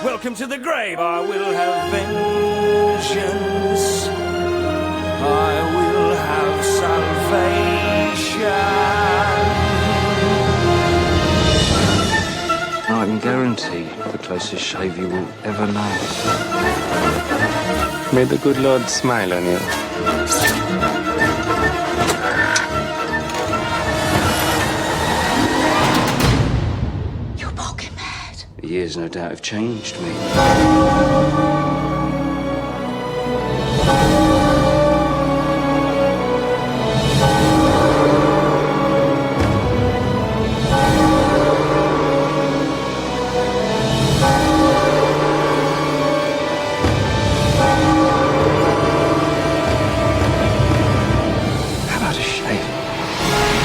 Welcome to the grave. I will have vengeance. I will have salvation. I can guarantee the closest shave you will ever know. May the good Lord smile on you. You're barking mad. The years no doubt have changed me. How about a shave?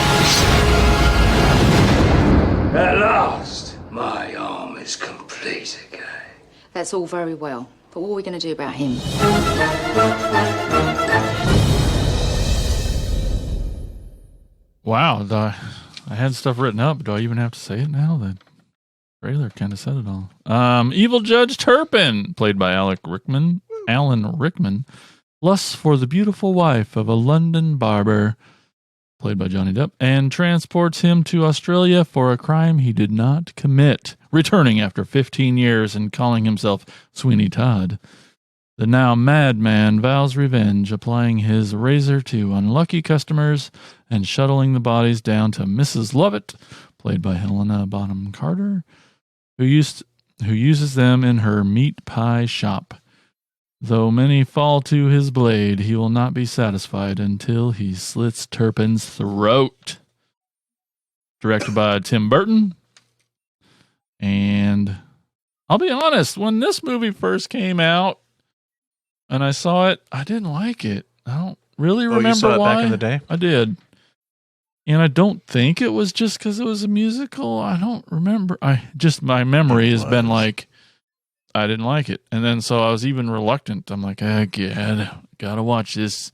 At last, my arm is complete again. That's all very well, but what are we going to do about him? Wow, I had stuff written up. Do I even have to say it now? The trailer kind of said it all. Evil Judge Turpin, played by Alan Rickman, lusts for the beautiful wife of a London barber, played by Johnny Depp, and transports him to Australia for a crime he did not commit, returning after 15 years and calling himself Sweeney Todd. The now madman vows revenge, applying his razor to unlucky customers and shuttling the bodies down to Mrs. Lovett, played by Helena Bonham Carter, who uses them in her meat pie shop. Though many fall to his blade, he will not be satisfied until he slits Turpin's throat. Directed by Tim Burton. And I'll be honest, when this movie first came out and I saw it, I didn't like it. I don't really remember you saw it why. back in the day? I did. And I don't think it was just because it was a musical. I don't remember. My memory has been like, I didn't like it. And then so I was even reluctant. I'm like, gotta watch this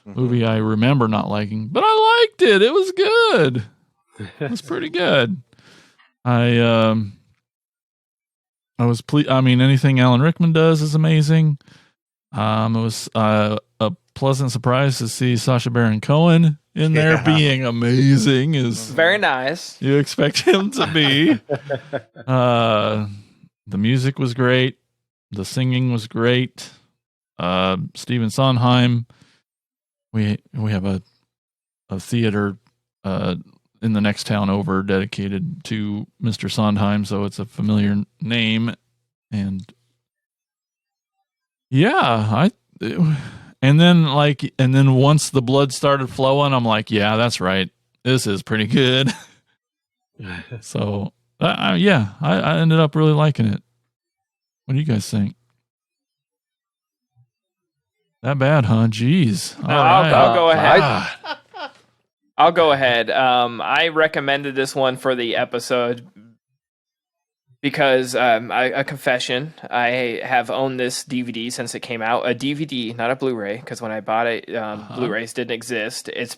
movie I remember not liking. But I liked it. It was good. It was pretty good. I was pleased. I mean, anything Alan Rickman does is amazing. It was a pleasant surprise to see Sacha Baron Cohen in there being amazing. Is very nice. You expect him to be. The music was great. The singing was great. Stephen Sondheim. We have a theater in the next town over dedicated to Mr. Sondheim, so it's a familiar name. And yeah, and then once the blood started flowing, I'm like, yeah, that's right. This is pretty good. So I ended up really liking it. What do you guys think? That bad, huh? Jeez. I'll go ahead. I'll go ahead. I recommended this one for the episode because a confession. I have owned this DVD since it came out. A DVD, not a Blu-ray, because when I bought it, Blu-rays didn't exist. It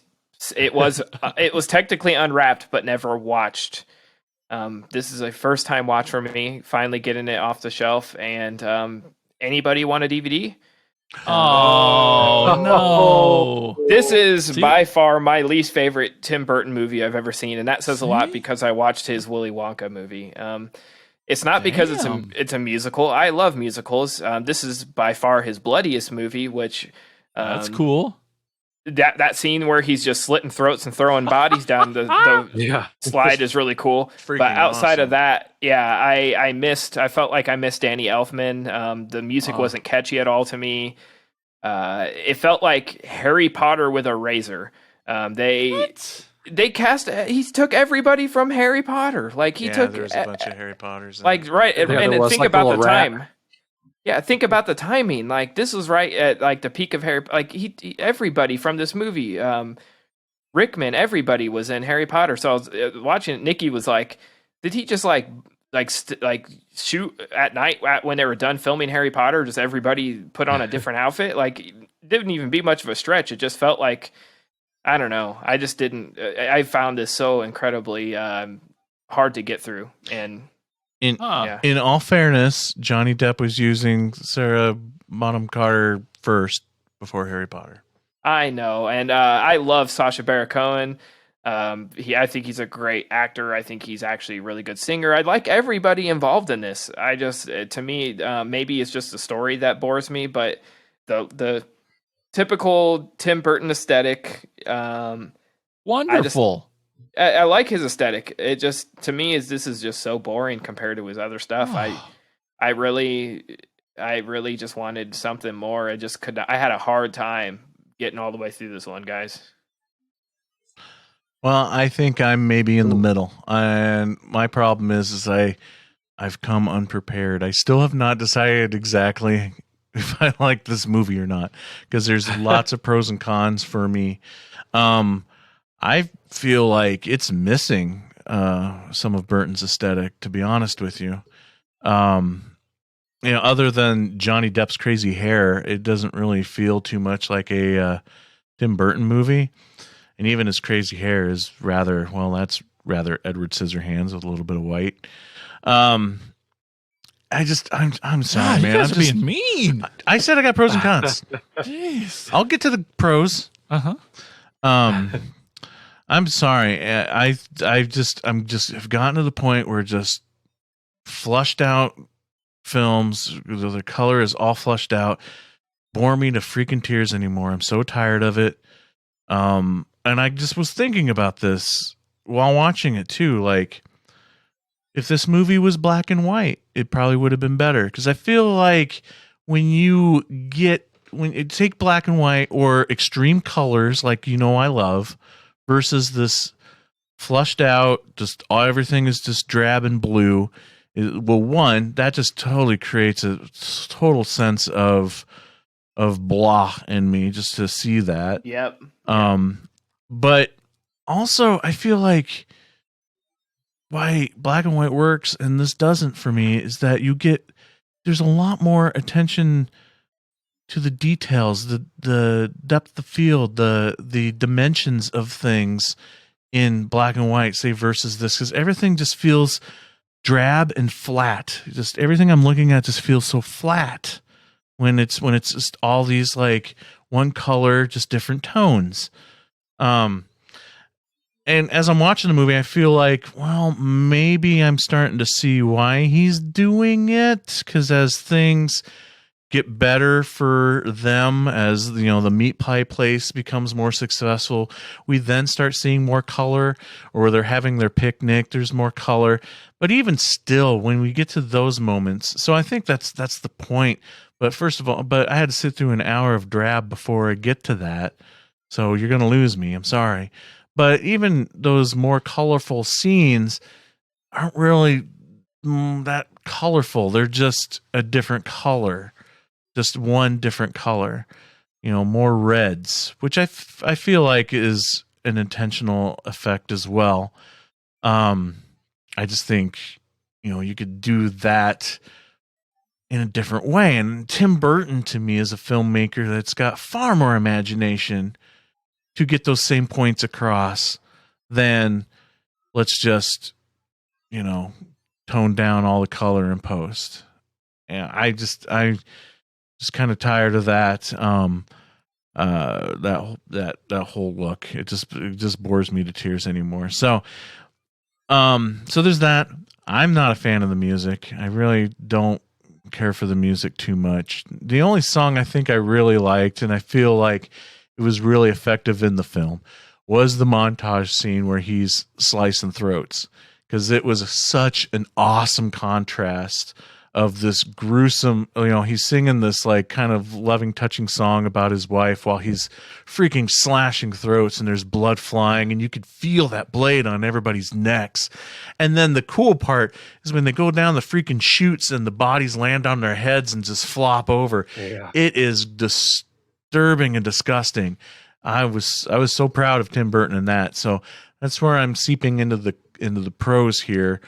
was technically unwrapped, but never watched. This is a first time watch for me. Finally getting it off the shelf. And anybody want a DVD? Oh, no. This is by far my least favorite Tim Burton movie I've ever seen, and that says a lot because I watched his Willy Wonka movie. It's not because it's a musical. I love musicals. This is by far his bloodiest movie, which that's cool. That scene where he's just slitting throats and throwing bodies down the slide is really cool. But outside of that, I felt like I missed Danny Elfman. The music wasn't catchy at all to me. It felt like Harry Potter with a razor. They cast. He took everybody from Harry Potter. Like he took. There's a bunch of Harry Potters. Like right, and think about the time. Yeah, think about the timing. Like this was right at like the peak of Harry. Like everybody from this movie, Rickman, everybody was in Harry Potter. So I was watching it. Nikki was like, "Did he just like shoot at night when they were done filming Harry Potter? Just everybody put on a different outfit? Like it didn't even be much of a stretch. It just felt like I don't know. I just didn't. I found this so incredibly hard to get through and." In all fairness, Johnny Depp was using Sarah Bonham Carter first before Harry Potter. I know, and I love Sacha Baron Cohen. I think he's a great actor. I think he's actually a really good singer. I like everybody involved in this. I just, to me, maybe it's just the story that bores me, but the typical Tim Burton aesthetic. Wonderful. I like his aesthetic. It just, to me, this is just so boring compared to his other stuff. I really just wanted something more. I had a hard time getting all the way through this one, guys. Well, I think I'm maybe in the middle. And my problem is I've come unprepared. I still have not decided exactly if I like this movie or not, because there's lots of pros and cons for me. I feel like it's missing some of Burton's aesthetic, to be honest with you. Other than Johnny Depp's crazy hair, it doesn't really feel too much like a Tim Burton movie. And even his crazy hair is that's rather Edward Scissorhands with a little bit of white. I'm sorry, man. You guys I'm are being mean. I said I got pros and cons. Jeez. I'll get to the pros. Uh-huh. I'm sorry. I've gotten to the point where just flushed out films, the color is all flushed out, bore me to freaking tears anymore. I'm so tired of it. And I just was thinking about this while watching it too. Like, if this movie was black and white, it probably would have been better. Because I feel like when you take black and white or extreme colors, like I love, versus this flushed out, just everything is just drab and blue. That just totally creates a total sense of blah in me just to see that. Yep. But also I feel like why black and white works and this doesn't for me is that there's a lot more attention to the details, the depth of field, the dimensions of things in black and white, say, versus this, because everything just feels drab and flat. Just everything I'm looking at just feels so flat when it's just all these like one color, just different tones. And as I'm watching the movie, I feel like, well, maybe I'm starting to see why he's doing it, because as things get better for them, as the meat pie place becomes more successful, we then start seeing more color, or they're having their picnic, there's more color. But even still, when we get to those moments, so I think that's the point. But first of all, I had to sit through an hour of drab before I get to that. So you're going to lose me. I'm sorry. But even those more colorful scenes aren't really that colorful. They're just a different color. Just one different color, more reds, which I feel like is an intentional effect as well. I just think, you could do that in a different way. And Tim Burton, to me, is a filmmaker that's got far more imagination to get those same points across than let's just, tone down all the color in post. And I just kind of tired of that. That whole look. It just bores me to tears anymore. So there's that. I'm not a fan of the music. I really don't care for the music too much. The only song I think I really liked, and I feel like it was really effective in the film, was the montage scene where he's slicing throats, because it was such an awesome contrast of this gruesome, he's singing this like kind of loving, touching song about his wife while he's freaking slashing throats and there's blood flying and you could feel that blade on everybody's necks. And then the cool part is when they go down the freaking chutes and the bodies land on their heads and just flop over. Yeah. It is disturbing and disgusting. I was so proud of Tim Burton in that. So that's where I'm seeping into the pros here.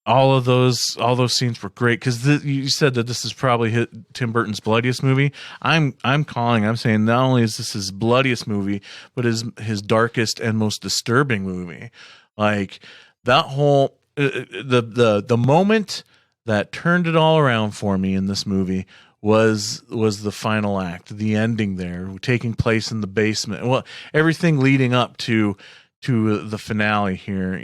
All those scenes were great, because you said that this is probably Tim Burton's bloodiest movie. I'm saying not only is this his bloodiest movie, but his darkest and most disturbing movie. Like that whole the moment that turned it all around for me in this movie was the final act, the ending there, taking place in the basement. Well, everything leading up to the finale here,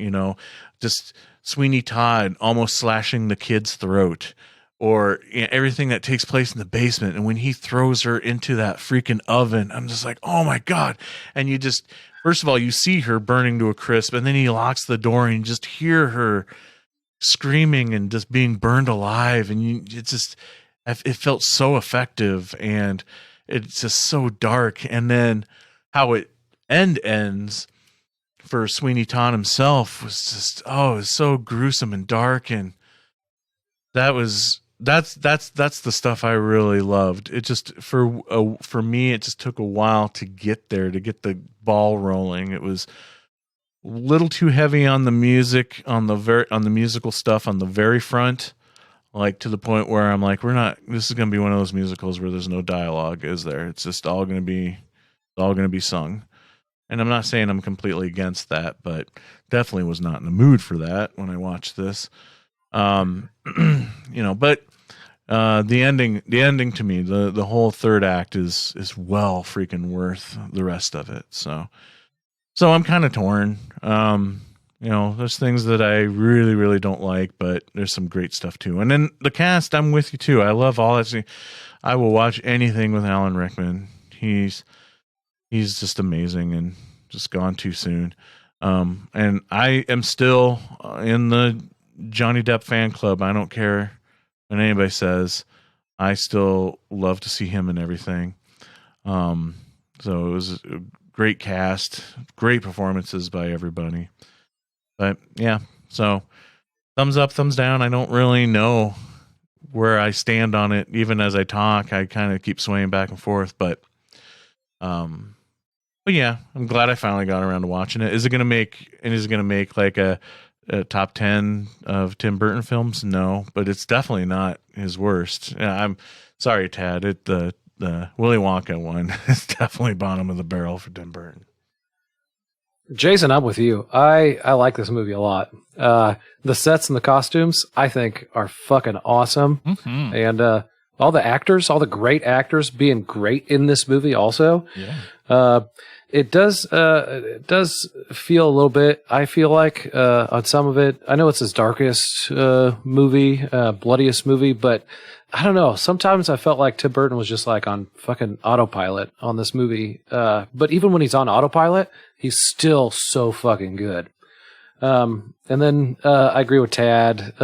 just Sweeney Todd almost slashing the kid's throat, or everything that takes place in the basement. And when he throws her into that freaking oven, I'm just like, oh my God. And you just, first of all, you see her burning to a crisp, and then he locks the door and you just hear her screaming and just being burned alive. And it felt so effective, and it's just so dark. And then how it ends for Sweeney Todd himself was just, it was so gruesome and dark. And that's the stuff I really loved. It just, for me, it just took a while to get there, to get the ball rolling. It was little too heavy on the music, on the musical stuff on the very front, like to the point where I'm like, this is going to be one of those musicals where there's no dialogue, is there? It's just all going to be sung. And I'm not saying I'm completely against that, but definitely was not in the mood for that when I watched this. But the ending to me, the whole third act is well freaking worth the rest of it. So I'm kind of torn. There's things that I really, really don't like, but there's some great stuff too. And then the cast, I'm with you too. I love all that. I will watch anything with Alan Rickman. He's just amazing and just gone too soon. And I am still in the Johnny Depp fan club. I don't care what anybody says. I still love to see him in everything. So it was a great cast, great performances by everybody. But yeah, so thumbs up, thumbs down. I don't really know where I stand on it. Even as I talk, I kind of keep swaying back and forth. But yeah, I'm glad I finally got around to watching it. Is it going to make like a top 10 of Tim Burton films? No, but it's definitely not his worst. Yeah, I'm sorry, Tad. The Willy Wonka one is definitely bottom of the barrel for Tim Burton. Jason, I'm with you. I like this movie a lot. The sets and the costumes, I think, are fucking awesome. Mm-hmm. And all the actors, all the great actors being great in this movie also. Yeah. It does feel a little bit, I feel like, on some of it. I know it's his darkest movie, bloodiest movie, but I don't know. Sometimes I felt like Tim Burton was just like on fucking autopilot on this movie. But even when he's on autopilot, he's still so fucking good. And then I agree with Tad.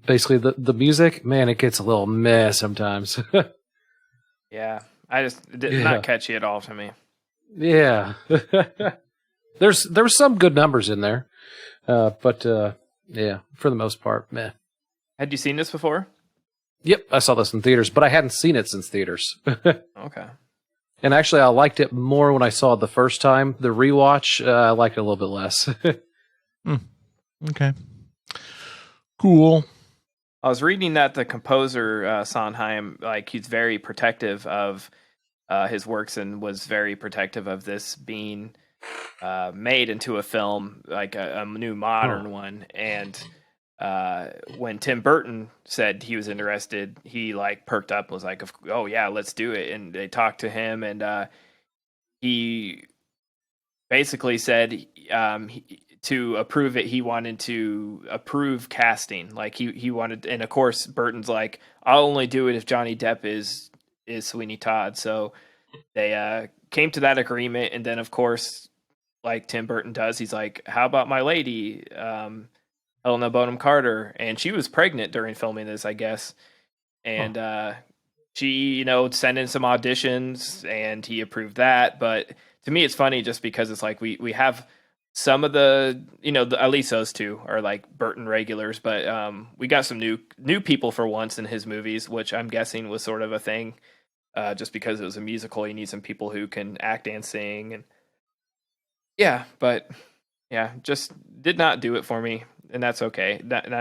Basically, the music, man, it gets a little meh sometimes. Yeah, it did not catch you at all to me. Yeah. There were some good numbers in there. But yeah, for the most part, meh. Had you seen this before? Yep, I saw this in theaters, but I hadn't seen it since theaters. Okay. And actually, I liked it more when I saw it the first time. The rewatch, I liked it a little bit less. Okay. Cool. I was reading that the composer, Sondheim, like he's very protective of his works and was very protective of this being made into a film, like a new modern one. And when Tim Burton said he was interested, he like perked up, was like, "Oh yeah, let's do it." And they talked to him, and he basically said to approve it, he wanted to approve casting. Like he wanted, and of course Burton's like, "I'll only do it if Johnny Depp is Sweeney Todd." So they came to that agreement, and then of course, like Tim Burton does, he's like, "How about my lady, Helena Bonham Carter?" And she was pregnant during filming this, I guess. And she, sent in some auditions, and he approved that. But to me, it's funny just because it's like we have some of the, at least those two are like Burton regulars, but we got some new people for once in his movies, which I'm guessing was sort of a thing. Just because it was a musical, you need some people who can act and sing, and just did not do it for me, and that's okay. Not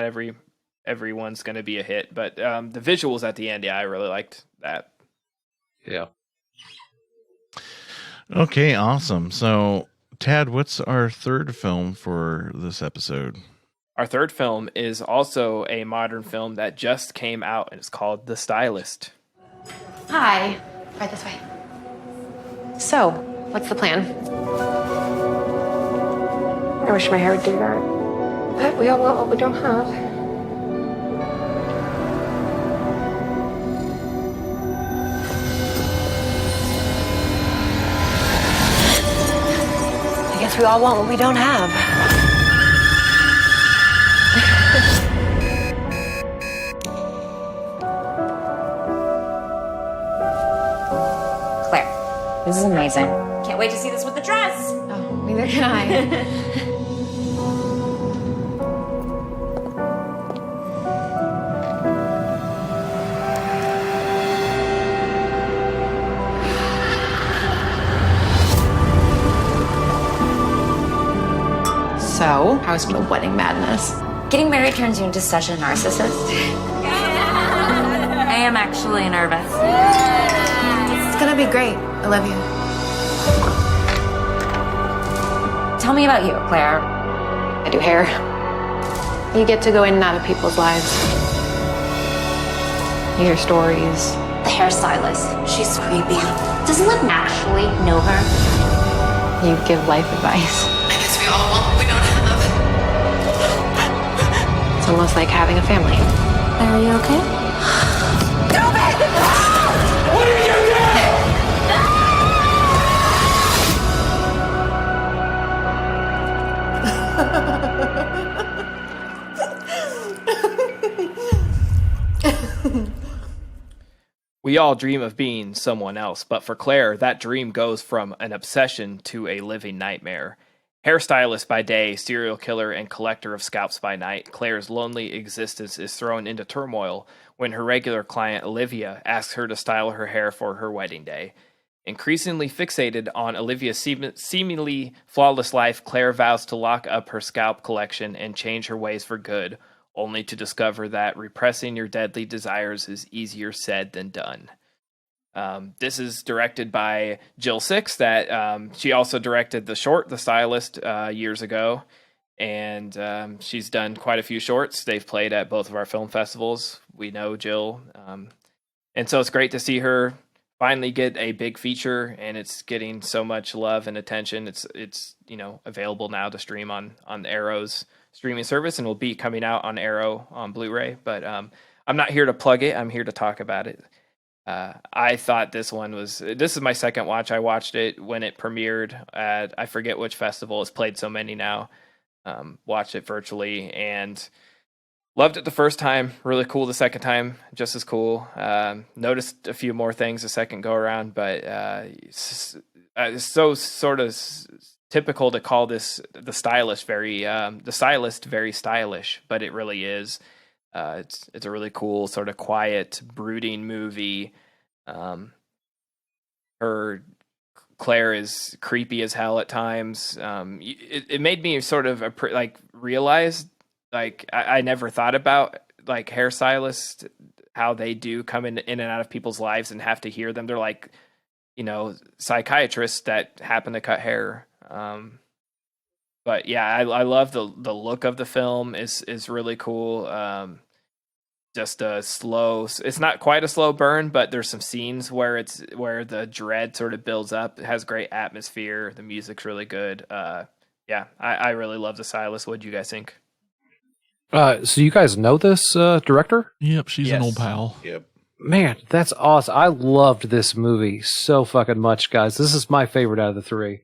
everyone's going to be a hit, but the visuals at the end, I really liked that. Yeah. Okay, awesome. So, Tad, what's our third film for this episode? Our third film is also a modern film that just came out, and it's called The Stylist. Hi. Right this way. So, what's the plan? I wish my hair would do that. But we all want what we don't have. I guess we all want what we don't have. Claire, this is amazing. Can't wait to see this with the dress. Oh, neither can I. So, was from the wedding madness. Getting married turns you into such a narcissist. I am actually nervous. It's gonna be great. I love you. Tell me about you, Claire. I do hair. You get to go in and out of people's lives. You hear stories. The hairstylist. She's creepy. Does Liv actually know her? You give life advice. I guess we all want what we don't have. It's almost like having a family. Are you okay? What did you do? We all dream of being someone else, but for Claire, that dream goes from an obsession to a living nightmare. Hairstylist by day, serial killer, and collector of scalps by night, Claire's lonely existence is thrown into turmoil when her regular client, Olivia, asks her to style her hair for her wedding day. Increasingly fixated on Olivia's seemingly flawless life, Claire vows to lock up her scalp collection and change her ways for good, only to discover that repressing your deadly desires is easier said than done. This is directed by Jill Six. That she also directed The Short, The Stylist, years ago, and she's done quite a few shorts. They've played at both of our film festivals. We know Jill, and so it's great to see her finally get a big feature, and it's getting so much love and attention. It's available now to stream on the Arrow's streaming service, and will be coming out on Arrow on Blu-ray. But I'm not here to plug it. I'm here to talk about it. I thought this is my second watch. I watched it when it premiered at, I forget which festival. It's played so many now. Watched it virtually and loved it the first time. Really cool the second time. Just as cool. Noticed a few more things the second go around, but it's so sort of typical to call this the stylist very stylish, but it really is. It's a really cool sort of quiet, brooding movie. Her Claire is creepy as hell at times. It made me sort of realize I never thought about like hairstylists, how they do come in and out of people's lives and have to hear them. They're like, psychiatrists that happen to cut hair. But yeah, I love the look of the film is really cool. Just a slow, it's not quite a slow burn, but there's some scenes where the dread sort of builds up. It has great atmosphere. The music's really good. Yeah, I really love The Stylist. What do you guys think? So you guys know this director? Yep, she's an old pal. Yep. Man, that's awesome. I loved this movie so fucking much, guys. This is my favorite out of the three.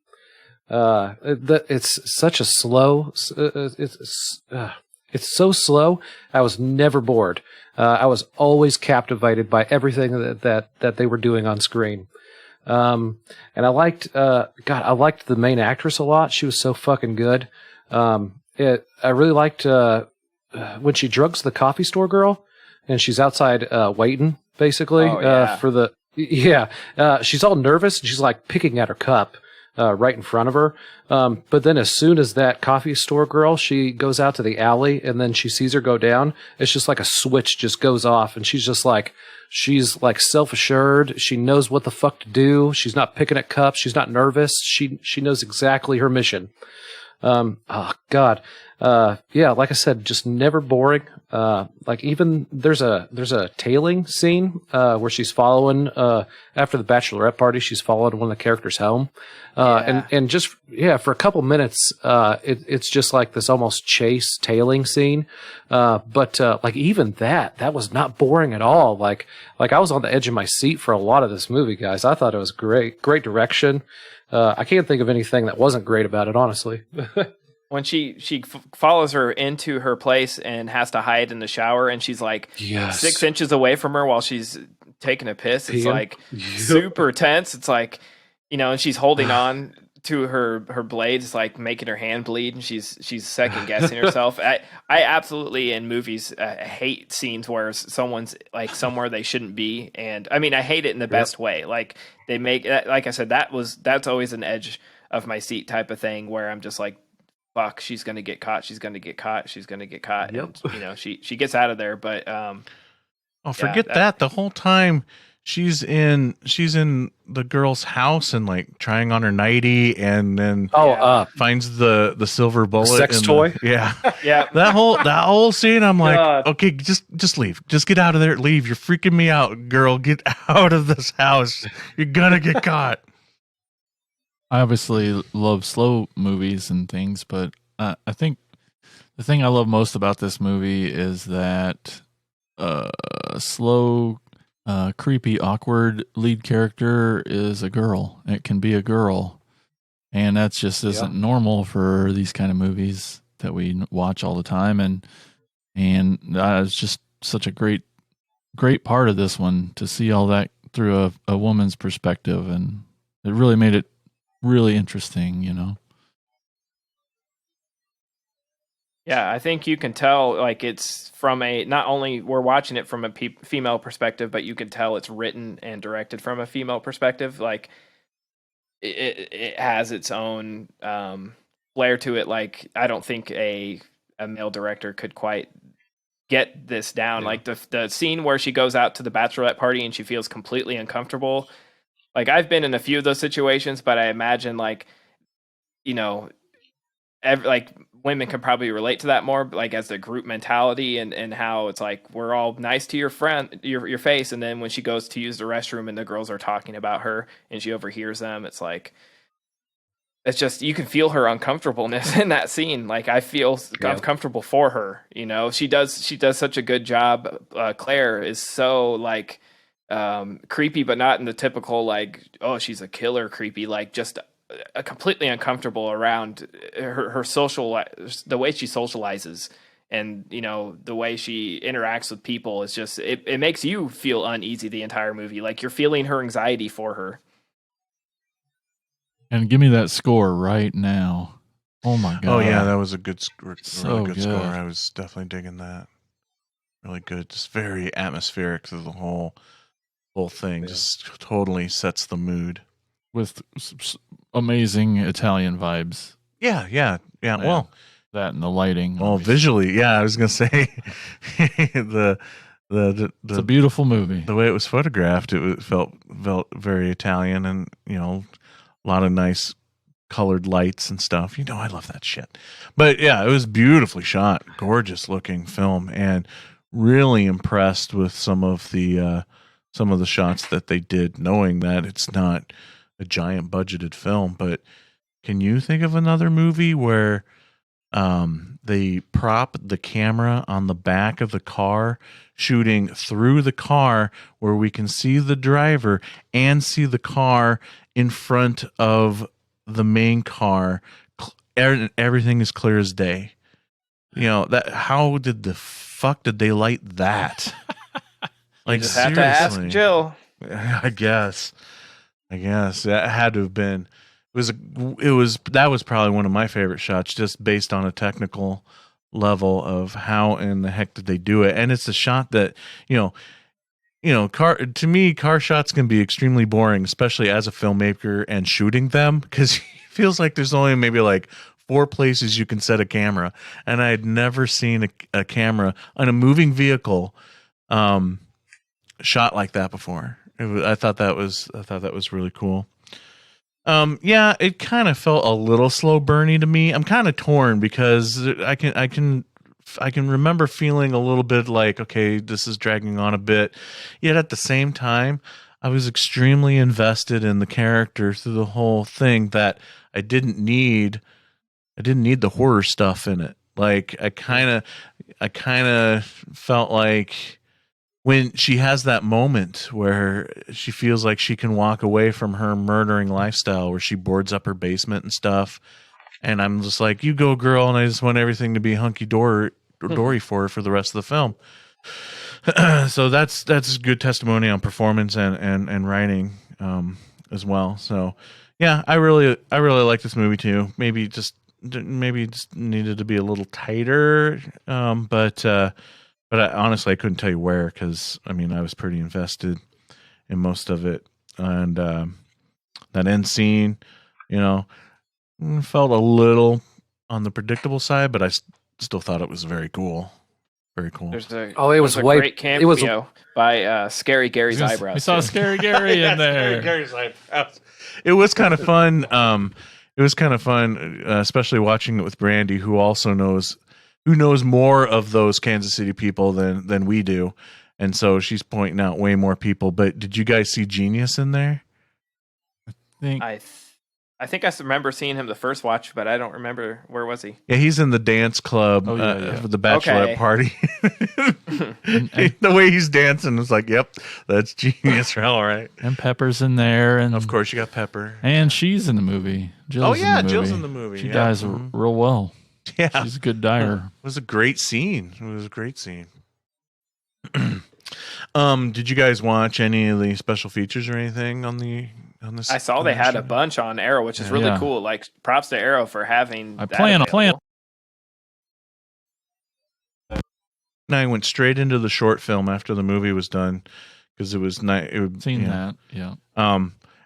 It's such a slow. It's so slow. I was never bored. I was always captivated by everything that they were doing on screen. And I liked, I liked the main actress a lot. She was so fucking good. I really liked when she drugs the coffee store girl, and she's outside waiting basically for the she's all nervous and she's like picking at her cup. Right in front of her. But then as soon as that coffee store girl, she goes out to the alley and then she sees her go down, it's just like a switch just goes off and she's like self-assured. She knows what the fuck to do. She's not picking at cups. She's not nervous. She knows exactly her mission. Oh God. Like I said, just never boring. Like even there's a tailing scene, where she's following, after the bachelorette party, she's following one of the characters home. And just, for a couple minutes, it's just like this almost chase tailing scene. But like even that was not boring at all. Like I was on the edge of my seat for a lot of this movie, guys. I thought it was great direction. I can't think of anything that wasn't great about it, honestly. When she follows her into her place and has to hide in the shower, and she's like 6 inches away from her while she's taking a piss. It's like super tense. It's like, and she's holding on to her blades, like making her hand bleed, and she's second guessing herself. I absolutely in movies hate scenes where someone's like somewhere they shouldn't be, and I mean I hate it in the best way. Like they make, like I said, that's always an edge of my seat type of thing where I'm just like, fuck, she's gonna get caught, she's gonna get caught, she's gonna get caught. Yep. And, she gets out of there, but forget that. The whole time she's in the girl's house and like trying on her nightie, and then finds the silver bullet, sex toy. Yeah. Yeah. That whole scene, I'm like, God. okay, just leave. Just get out of there. Leave. You're freaking me out, girl. Get out of this house. You're gonna get caught. I obviously love slow movies and things, but I think the thing I love most about this movie is that slow, creepy, awkward lead character is a girl. It can be a girl, and that's just isn't normal for these kind of movies that we watch all the time. And it's just such a great part of this one to see all that through a woman's perspective, and it really made it really interesting, Yeah, I think you can tell, like, it's from not only we're watching it from a female perspective, but you can tell it's written and directed from a female perspective. Like, it has its own flair to it. Like, I don't think a male director could quite get this down. Like, the scene where she goes out to the bachelorette party and she feels completely uncomfortable. Like, I've been in a few of those situations, but I imagine, like, women can probably relate to that more, like, as the group mentality and how it's like, we're all nice to your friend, your face. And then when she goes to use the restroom and the girls are talking about her and she overhears them, it's like, it's just, you can feel her uncomfortableness in that scene. Like, I feel uncomfortable for her. She does such a good job. Claire is so, like, creepy, but not in the typical, like, oh, she's a killer creepy, like, just completely uncomfortable around her the way she socializes, and the way she interacts with people is just, it makes you feel uneasy the entire movie. Like, you're feeling her anxiety for her. And give me that score right now. Oh my god! Oh yeah, that was a good score. So good good. score. I was definitely digging that. Really good. Just very atmospheric to the whole thing. Just totally sets the mood with amazing Italian vibes. Yeah. Well, that and the lighting. Well, visually, yeah. I was gonna say it's a beautiful movie. The way it was photographed, it felt very Italian, and a lot of nice colored lights and stuff. I love that shit. But yeah, it was beautifully shot, gorgeous looking film, and really impressed with some of the shots that they did, knowing that it's not a giant budgeted film. But can you think of another movie where they prop the camera on the back of the car, shooting through the car, where we can see the driver and see the car in front of the main car? Everything is clear as day. That, how did the fuck did they light that? Like, you just have to ask Jill. I guess that had to have been. That was probably one of my favorite shots, just based on a technical level of how in the heck did they do it. And it's a shot that car shots can be extremely boring, especially as a filmmaker and shooting them, because it feels like there's only maybe like 4 places you can set a camera, and I had never seen a camera on a moving vehicle shot like that before. I thought that was really cool. Yeah, it kind of felt a little slow burny to me. I'm kind of torn because I can remember feeling a little bit like, okay, this is dragging on a bit. Yet at the same time, I was extremely invested in the character through the whole thing, that I didn't need the horror stuff in it. Like, I kind of felt like when she has that moment where she feels like she can walk away from her murdering lifestyle, where she boards up her basement and stuff, and I'm just like, you go, girl, and I just want everything to be hunky-dory for her for the rest of the film. So that's good testimony on performance and writing as well. So yeah, I really like this movie too. Maybe it just needed to be a little tighter, but honestly, I couldn't tell you where, because I was pretty invested in most of it, and that end scene, felt a little on the predictable side, but I still thought it was very cool. Very cool. There's a, it was a way- great cameo by Scary Gary's eyebrows. We saw too. Scary Gary in there. Gary's eyebrows. It was kind of fun. It was kind of fun, especially watching it with Brandy, who also knows more of those Kansas City people than we do, and so she's pointing out way more people. But did you guys see Genius in there? I think I remember seeing him the first watch, but I don't remember where was he. Yeah, he's in the dance club for the bachelorette party. The way he's dancing is like, yep, that's Genius, all right. And Pepper's in there, and of course you got Pepper, and she's in the movie. Jill's Jill's in the movie. She dies real well. Yeah, she's a good dyer. It was a great scene. Did you guys watch any of the special features or anything on this? I saw they had a bunch on Arrow, which is really cool. Like, props to Arrow for having. I plan. And I went straight into the short film after the movie was done because it was night. That, yeah.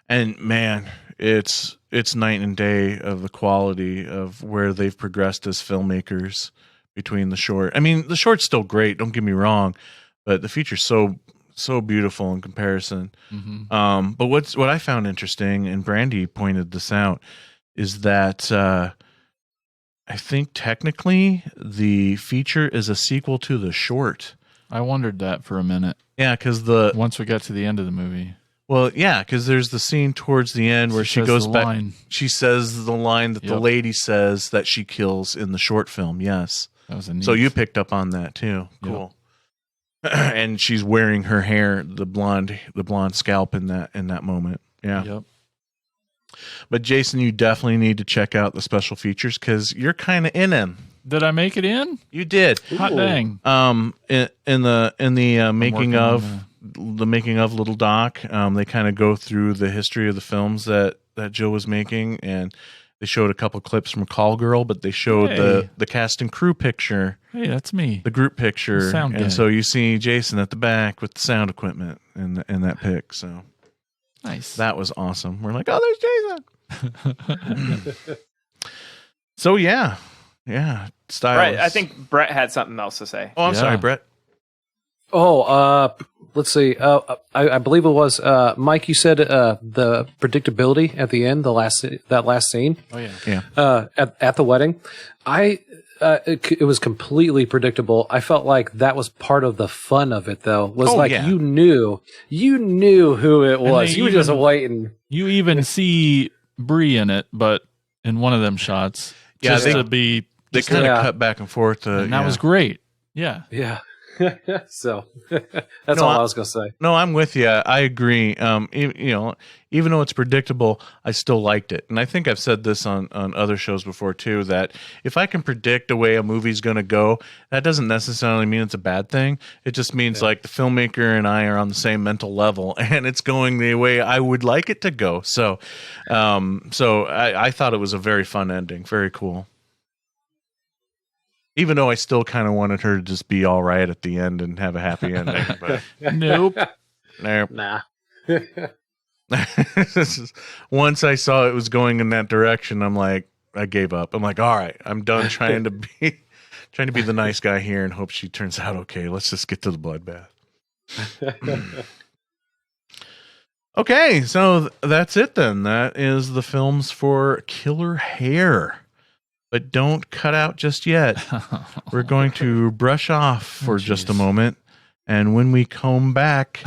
And man, it's night and day of the quality of where they've progressed as filmmakers between the short. I mean, the short's still great. Don't get me wrong, but the feature's so beautiful in comparison. Mm-hmm. But what I found interesting, and Brandy pointed this out, is that I think technically the feature is a sequel to the short. I wondered that for a minute. Yeah, because once we got to the end of the movie. Well, yeah, because there's the scene towards the end where she goes back. Line. She says the line that the lady says that she kills in the short film. Yes, that was a neat. So you picked up on that too. Cool. And she's wearing her hair, the blonde scalp in that moment. Yeah. Yep. But Jason, you definitely need to check out the special features because you're kind of in them. Did I make it in? You did. Hot dang. In the making of Little Doc, they kind of go through the history of the films that Jill was making, and they showed a couple clips from Call Girl, but they showed the cast and crew picture. Hey, that's me. The group picture, the sound guy. So you see Jason at the back with the sound equipment in that pic. So nice. That was awesome. We're like, oh, there's Jason. So yeah. Styles. Right. I think Bret had something else to say. Oh, I'm sorry, Bret. Let's see. I believe it was Mike. You said the predictability at the end, that last scene. Oh yeah. At the wedding, it was completely predictable. I felt like that was part of the fun of it, though. You knew who it was. You were just waiting. You even see Bree in it, but in one of them shots, they kind of cut back and forth. And that was great. Yeah. Yeah. So that's all I was going to say. No, I'm with you. I agree. Even though it's predictable, I still liked it. And I think I've said this on other shows before too, that if I can predict the way a movie's going to go, that doesn't necessarily mean it's a bad thing. It just means like the filmmaker and I are on the same mental level and it's going the way I would like it to go. So, I thought it was a very fun ending. Very cool. Even though I still kind of wanted her to just be all right at the end and have a happy ending. But nope. Nah. Once I saw it was going in that direction, I'm like, I gave up. I'm like, all right, I'm done trying to be the nice guy here and hope she turns out okay. Let's just get to the bloodbath. Okay, so that's it then. That is the films for Killer Hair. But don't cut out just yet. We're going to brush off for just a moment. And when we come back,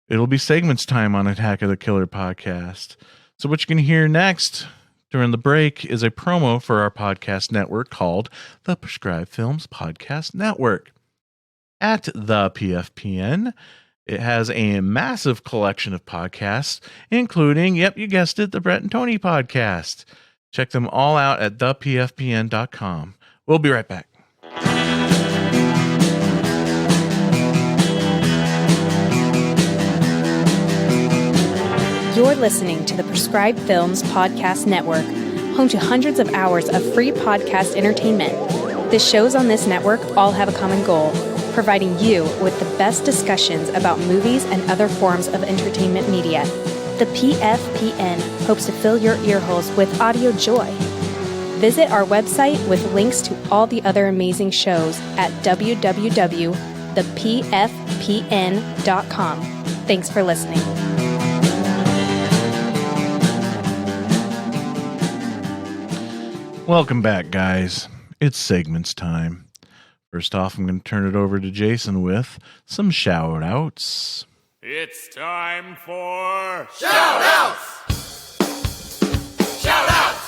it'll be segments time on Attack of the Killer podcast. So what you're going to hear next during the break is a promo for our podcast network called the Prescribed Films Podcast Network. At the PFPN, it has a massive collection of podcasts, including, yep, you guessed it, the Bret and Tony podcast. Check them all out at thepfpn.com. We'll be right back. You're listening to the Prescribed Films Podcast Network, home to hundreds of hours of free podcast entertainment. The shows on this network all have a common goal, providing you with the best discussions about movies and other forms of entertainment media. The PFPN hopes to fill your earholes with audio joy. Visit our website with links to all the other amazing shows at www.thepffpn.com. Thanks for listening. Welcome back, guys. It's segments time. First off, I'm going to turn it over to Jason with some shout-outs. It's time for shout-outs! Shout-outs!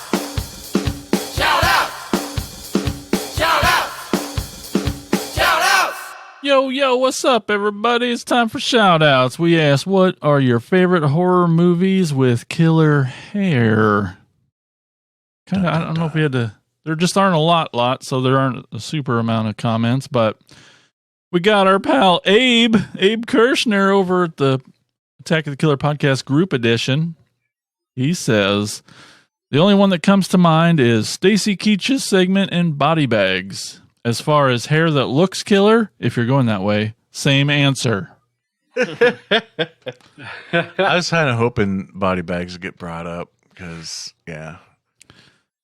Shout-outs! Shout-outs! Shout-outs! Yo, what's up, everybody? It's time for shout-outs. We asked, what are your favorite horror movies with killer hair? I don't know if we had to... There just aren't a lot, so there aren't a super amount of comments, but we got our pal Abe Kirshner over at the Attack of the Killer Podcast Group Edition. He says, the only one that comes to mind is Stacy Keach's segment in Body Bags. As far as hair that looks killer, if you're going that way, same answer. I was kind of hoping Body Bags would get brought up because, yeah.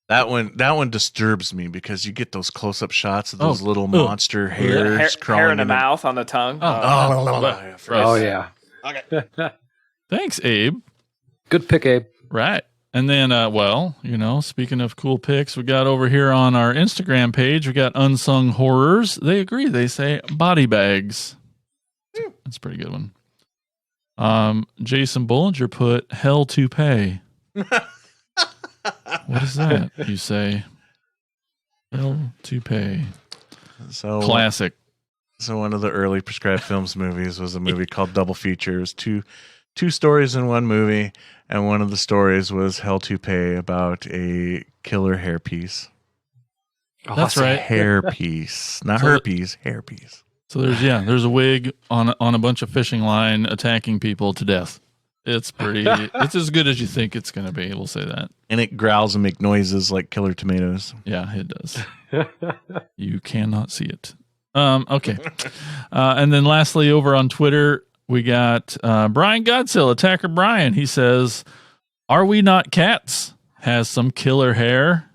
That one disturbs me because you get those close-up shots of those little monster hairs crawling hair in the mouth, on the tongue. Oh yeah. Okay. Thanks, Abe. Good pick, Abe. Right. And then, speaking of cool picks, we got over here on our Instagram page, we got Unsung Horrors. They agree. They say Body Bags. That's a pretty good one. Jason Bollinger put Hell to Pay. What is that? You say Hell to Pay. So classic. So one of the early Prescribed Films movies was a movie called Double Feature. It was two stories in one movie, and one of the stories was Hell to Pay about a killer hairpiece. Oh, that's right. Hairpiece, not herpes, hairpiece. So there's a wig on a bunch of fishing line attacking people to death. It's as good as you think it's going to be. We'll say that. And it growls and makes noises like killer tomatoes. Yeah, it does. You cannot see it. Okay. And then lastly, over on Twitter, we got Brian Godzilla, Attacker Brian. He says, "Are We Not Cats?" Has some killer hair.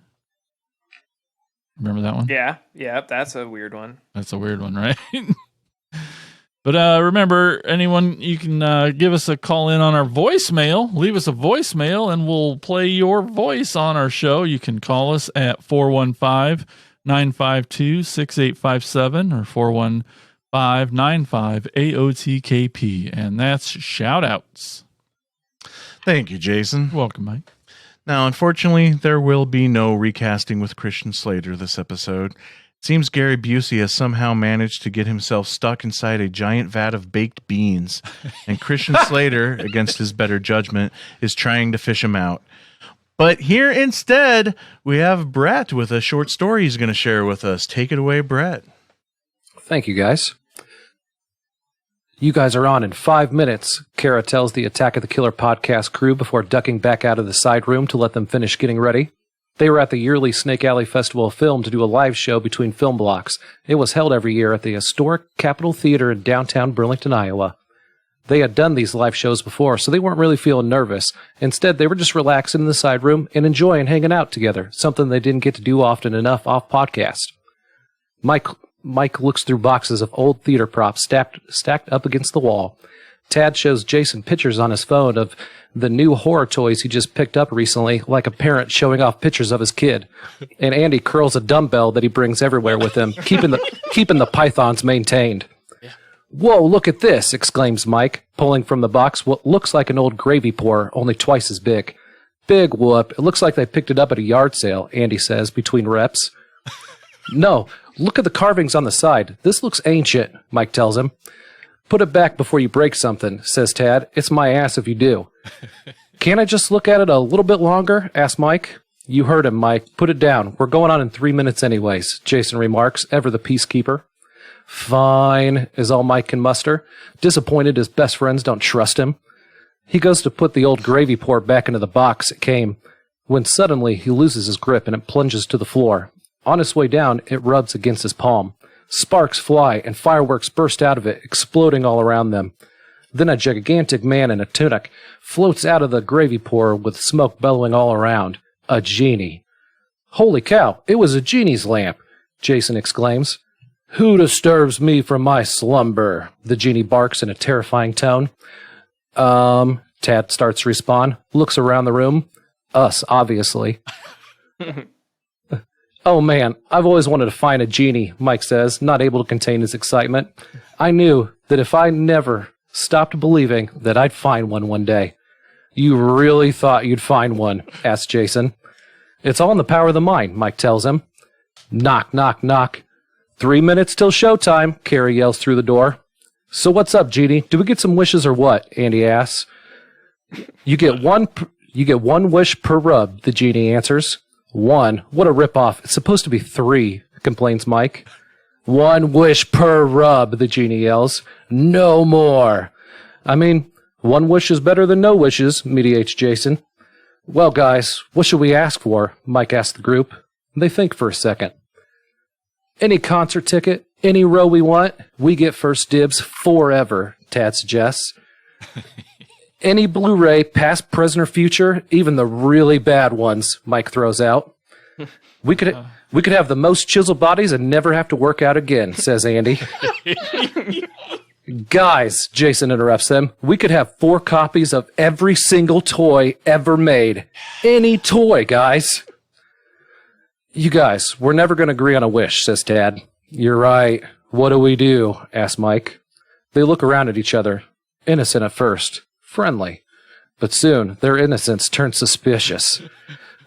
Remember that one? Yeah, that's a weird one. That's a weird one, right? But remember, anyone, you can give us a call in on our voicemail. Leave us a voicemail, and we'll play your voice on our show. You can call us at 415-952-6857 or 415-95-AOTKP, and that's shout-outs. Thank you, Jason. Welcome, Mike. Now, unfortunately, there will be no recasting with Christian Slater this episode. It seems Gary Busey has somehow managed to get himself stuck inside a giant vat of baked beans, and Christian Slater, against his better judgment, is trying to fish him out. But here instead, we have Bret with a short story he's going to share with us. Take it away, Bret. Thank you, guys. You guys are on in 5 minutes, Kara tells the Attack of the Killer podcast crew before ducking back out of the side room to let them finish getting ready. They were at the yearly Snake Alley Festival of Film to do a live show between film blocks. It was held every year at the historic Capitol Theater in downtown Burlington, Iowa. They had done these live shows before, so they weren't really feeling nervous. Instead, they were just relaxing in the side room and enjoying hanging out together, something they didn't get to do often enough off podcast. Mike looks through boxes of old theater props stacked up against the wall. Tad shows Jason pictures on his phone of the new horror toys he just picked up recently, like a parent showing off pictures of his kid. And Andy curls a dumbbell that he brings everywhere with him, keeping the pythons maintained. "Whoa, look at this," exclaims Mike, pulling from the box what looks like an old gravy pour, only twice as big. "Big whoop. It looks like they picked it up at a yard sale," Andy says between reps. "No, look at the carvings on the side. This looks ancient," Mike tells him. "Put it back before you break something," says Tad. "It's my ass if you do." "Can't I just look at it a little bit longer?" asks Mike. "You heard him, Mike. Put it down. We're going on in 3 minutes anyways," Jason remarks, ever the peacekeeper. "Fine," is all Mike can muster, disappointed his best friends don't trust him. He goes to put the old gravy pour back into the box it came, when suddenly he loses his grip and it plunges to the floor. On its way down, it rubs against his palm. Sparks fly and fireworks burst out of it, exploding all around them. Then a gigantic man in a tunic floats out of the gravy pour with smoke bellowing all around. A genie. Holy cow, it was a genie's lamp, Jason exclaims. Who disturbs me from my slumber? The genie barks in a terrifying tone. Tad starts to respond, looks around the room. Us, obviously. Oh man, I've always wanted to find a genie, Mike says, not able to contain his excitement. I knew that if I never stopped believing that I'd find one day. You really thought you'd find one, asks Jason. It's all in the power of the mind, Mike tells him. Knock, knock, knock. 3 minutes till showtime, Carrie yells through the door. So what's up, Genie? Do we get some wishes or what? Andy asks. You get one wish per rub, the Genie answers. 1? What a ripoff. It's supposed to be 3, complains Mike. 1 wish per rub, the Genie yells. No more. I mean, 1 wish is better than no wishes, mediates Jason. Well, guys, what should we ask for? Mike asks the group. They think for a second. Any concert ticket, any row we want, we get first dibs forever, Tad suggests. Any Blu-ray, past, present, or future, even the really bad ones, Mike throws out. We could have the most chiseled bodies and never have to work out again, says Andy. Guys, Jason interrupts them, we could have 4 copies of every single toy ever made. Any toy, guys. You guys, we're never going to agree on a wish, says Tad. You're right. What do we do? Asks Mike. They look around at each other. Innocent at first. Friendly. But soon, their innocence turns suspicious.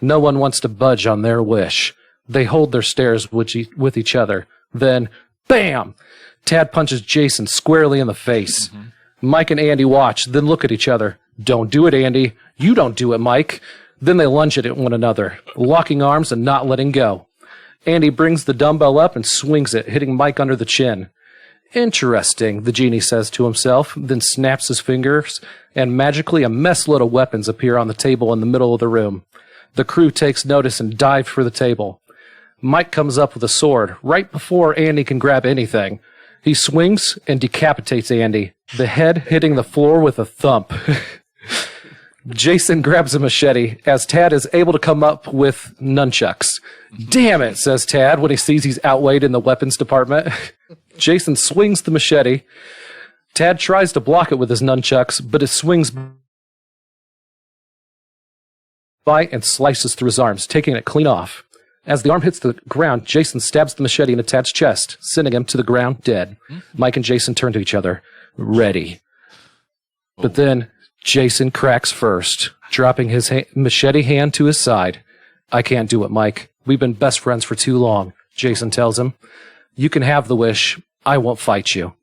No one wants to budge on their wish. They hold their stares with each other. Then, bam! Tad punches Jason squarely in the face. Mm-hmm. Mike and Andy watch, then look at each other. Don't do it, Andy. You don't do it, Mike. Then they lunge at one another, locking arms and not letting go. Andy brings the dumbbell up and swings it, hitting Mike under the chin. Interesting, the Genie says to himself, then snaps his fingers, and magically a mess load of weapons appear on the table in the middle of the room. The crew takes notice and dives for the table. Mike comes up with a sword right before Andy can grab anything. He swings and decapitates Andy, the head hitting the floor with a thump. Jason grabs a machete as Tad is able to come up with nunchucks. Damn it, says Tad when he sees he's outweighed in the weapons department. Jason swings the machete. Tad tries to block it with his nunchucks, but it swings by and slices through his arms, taking it clean off. As the arm hits the ground, Jason stabs the machete into Tad's chest, sending him to the ground dead. Mike and Jason turn to each other, ready. But then Jason cracks first, dropping his machete hand to his side. I can't do it, Mike. We've been best friends for too long, Jason tells him. You can have the wish. I won't fight you.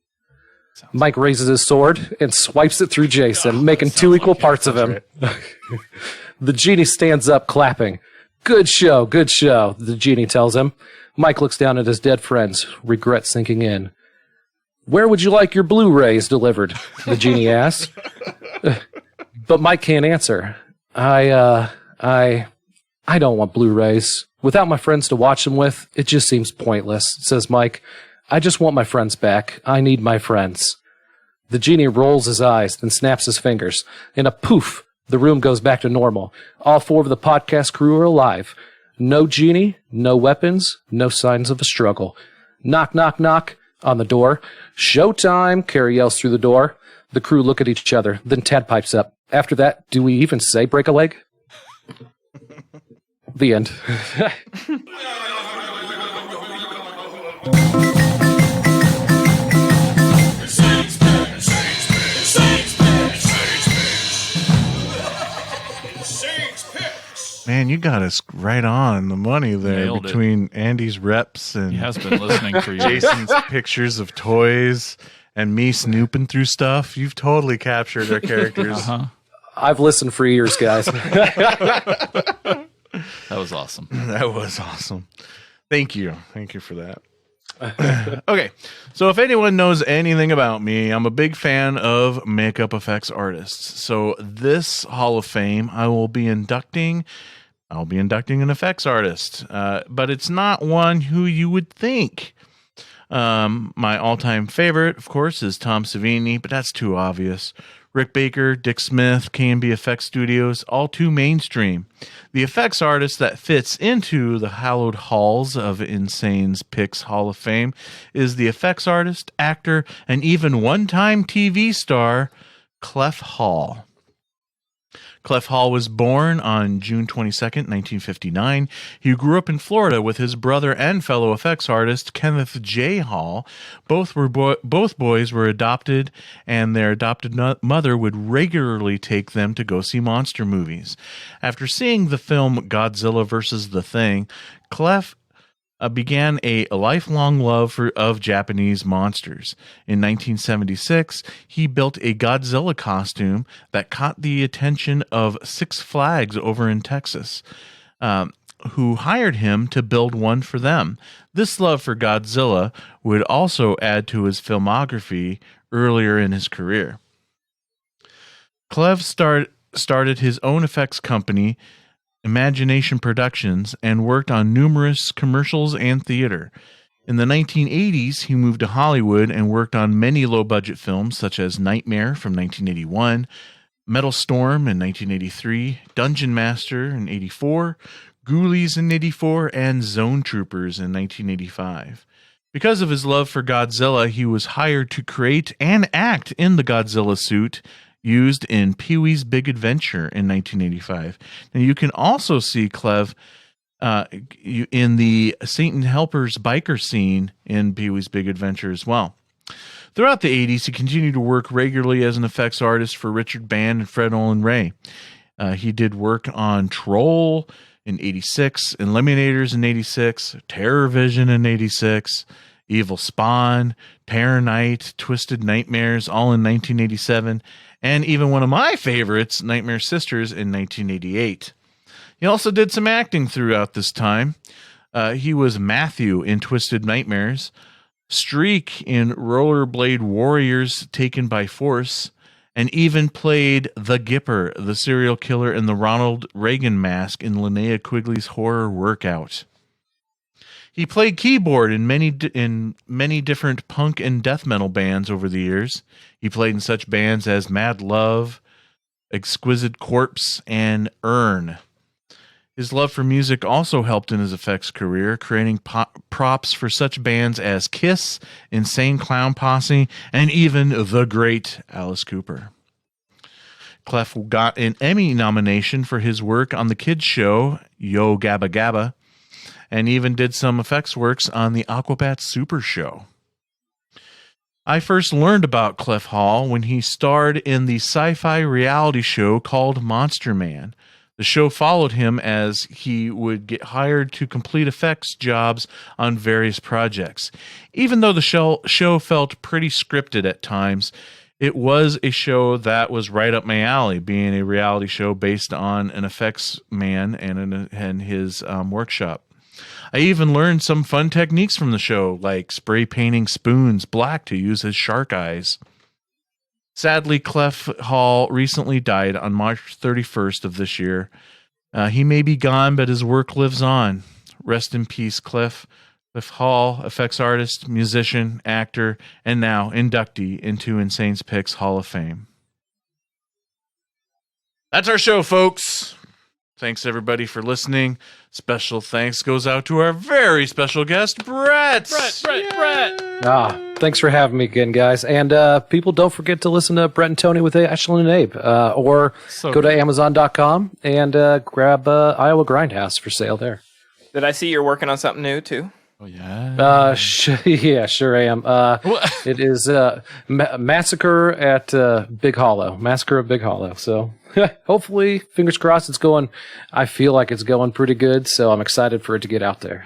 Mike raises his sword and swipes it through Jason, making 2 equal parts of him. The Genie stands up, clapping. Good show, the Genie tells him. Mike looks down at his dead friends, regret sinking in. Where would you like your Blu-rays delivered? The Genie asks. But Mike can't answer. I don't want Blu-rays. Without my friends to watch them with, it just seems pointless, says Mike. I just want my friends back. I need my friends. The Genie rolls his eyes, then snaps his fingers. In a poof, the room goes back to normal. All 4 of the podcast crew are alive. No Genie, no weapons, no signs of a struggle. Knock, knock, knock on the door. Showtime, Carrie yells through the door. The crew look at each other. Then Tad pipes up. After that, do we even say break a leg? The end. Man, you got us right on the money there. Nailed between Andy's reps and He has been listening for years. Jason's pictures of toys and me snooping through stuff. You've totally captured our characters. Uh-huh. I've listened for years, guys. That was awesome. That was awesome. Thank you. Thank you for that. Okay, so if anyone knows anything about me, I'm a big fan of makeup effects artists. So this Hall of Fame, I will be inducting an effects artist, but it's not one who you would think. My all-time favorite, of course, is Tom Savini, but that's too obvious. Rick Baker, Dick Smith, K&B Effects Studios, all too mainstream. The effects artist that fits into the hallowed halls of Insane's Picks Hall of Fame is the effects artist, actor, and even one-time TV star, Clef Hall. Clef Hall was born on June 22nd, 1959. He grew up in Florida with his brother and fellow effects artist Kenneth J. Hall. Both boys were adopted, and their adopted mother would regularly take them to go see monster movies. After seeing the film Godzilla vs. the Thing, Clef began a lifelong love of Japanese monsters. In 1976, he built a Godzilla costume that caught the attention of Six Flags over in Texas, who hired him to build one for them. This love for Godzilla would also add to his filmography earlier in his career. Clef started his own effects company, Imagination Productions, and worked on numerous commercials and theater. In the 1980s, he moved to Hollywood and worked on many low-budget films such as Nightmare from 1981, Metal Storm in 1983, Dungeon Master in 84, Ghoulies in 84, and Zone Troopers in 1985. Because of his love for Godzilla, he was hired to create and act in the Godzilla suit used in Pee-wee's Big Adventure in 1985. And you can also see Clef in the Satan Helpers biker scene in Pee-wee's Big Adventure as well. Throughout the 80s, he continued to work regularly as an effects artist for Richard Band and Fred Olen Ray. He did work on Troll in 86, Eliminators in 86, Terror Vision in 86, Evil Spawn, Terror Night, Twisted Nightmares, all in 1987, and even one of my favorites, Nightmare Sisters, in 1988. He also did some acting throughout this time. He was Matthew in Twisted Nightmares, Streak in Rollerblade Warriors Taken by Force, and even played the Gipper, the serial killer in the Ronald Reagan mask in Linnea Quigley's Horror Workout. He played keyboard in many different punk and death metal bands over the years. He played in such bands as Mad Love, Exquisite Corpse, and Urn. His love for music also helped in his effects career, creating props for such bands as Kiss, Insane Clown Posse, and even the great Alice Cooper. Clef got an Emmy nomination for his work on the kids show Yo Gabba Gabba, and even did some effects works on the Aquabat Super Show. I first learned about Clef Hall when he starred in the sci-fi reality show called Monster Man. The show followed him as he would get hired to complete effects jobs on various projects. Even though the show felt pretty scripted at times, it was a show that was right up my alley, being a reality show based on an effects man and his workshop. I even learned some fun techniques from the show, like spray painting spoons black to use as shark eyes. Sadly, Clef Hall recently died on March 31st of this year. He may be gone, but his work lives on. Rest in peace, Clef Hall, effects artist, musician, actor, and now inductee into Insane's Picks Hall of Fame. That's our show, folks. Thanks, everybody, for listening. Special thanks goes out to our very special guest, Bret. Bret. Thanks for having me again, guys. And people, don't forget to listen to Bret and Tony with Ash Abe, or go to Amazon.com and grab Iowa Grindhouse for sale there. Did I see you're working on something new, too? Oh, yeah. Yeah, sure am. It is Massacre at Big Hollow. Massacre of Big Hollow. So hopefully, fingers crossed, it's going. I feel like it's going pretty good, so I'm excited for it to get out there.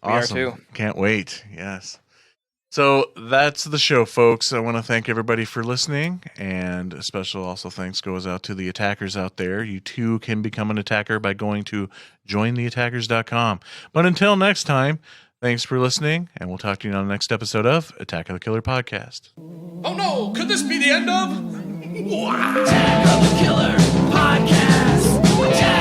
Awesome. We are too. Can't wait. Yes. So that's the show, folks. I want to thank everybody for listening, and a special also thanks goes out to the attackers out there. You too can become an attacker by going to jointheattackers.com. But until next time, thanks for listening, and we'll talk to you on the next episode of Attack of the Killer Podcast. Oh no, could this be the end of? Attack of the Killer Podcast. Attack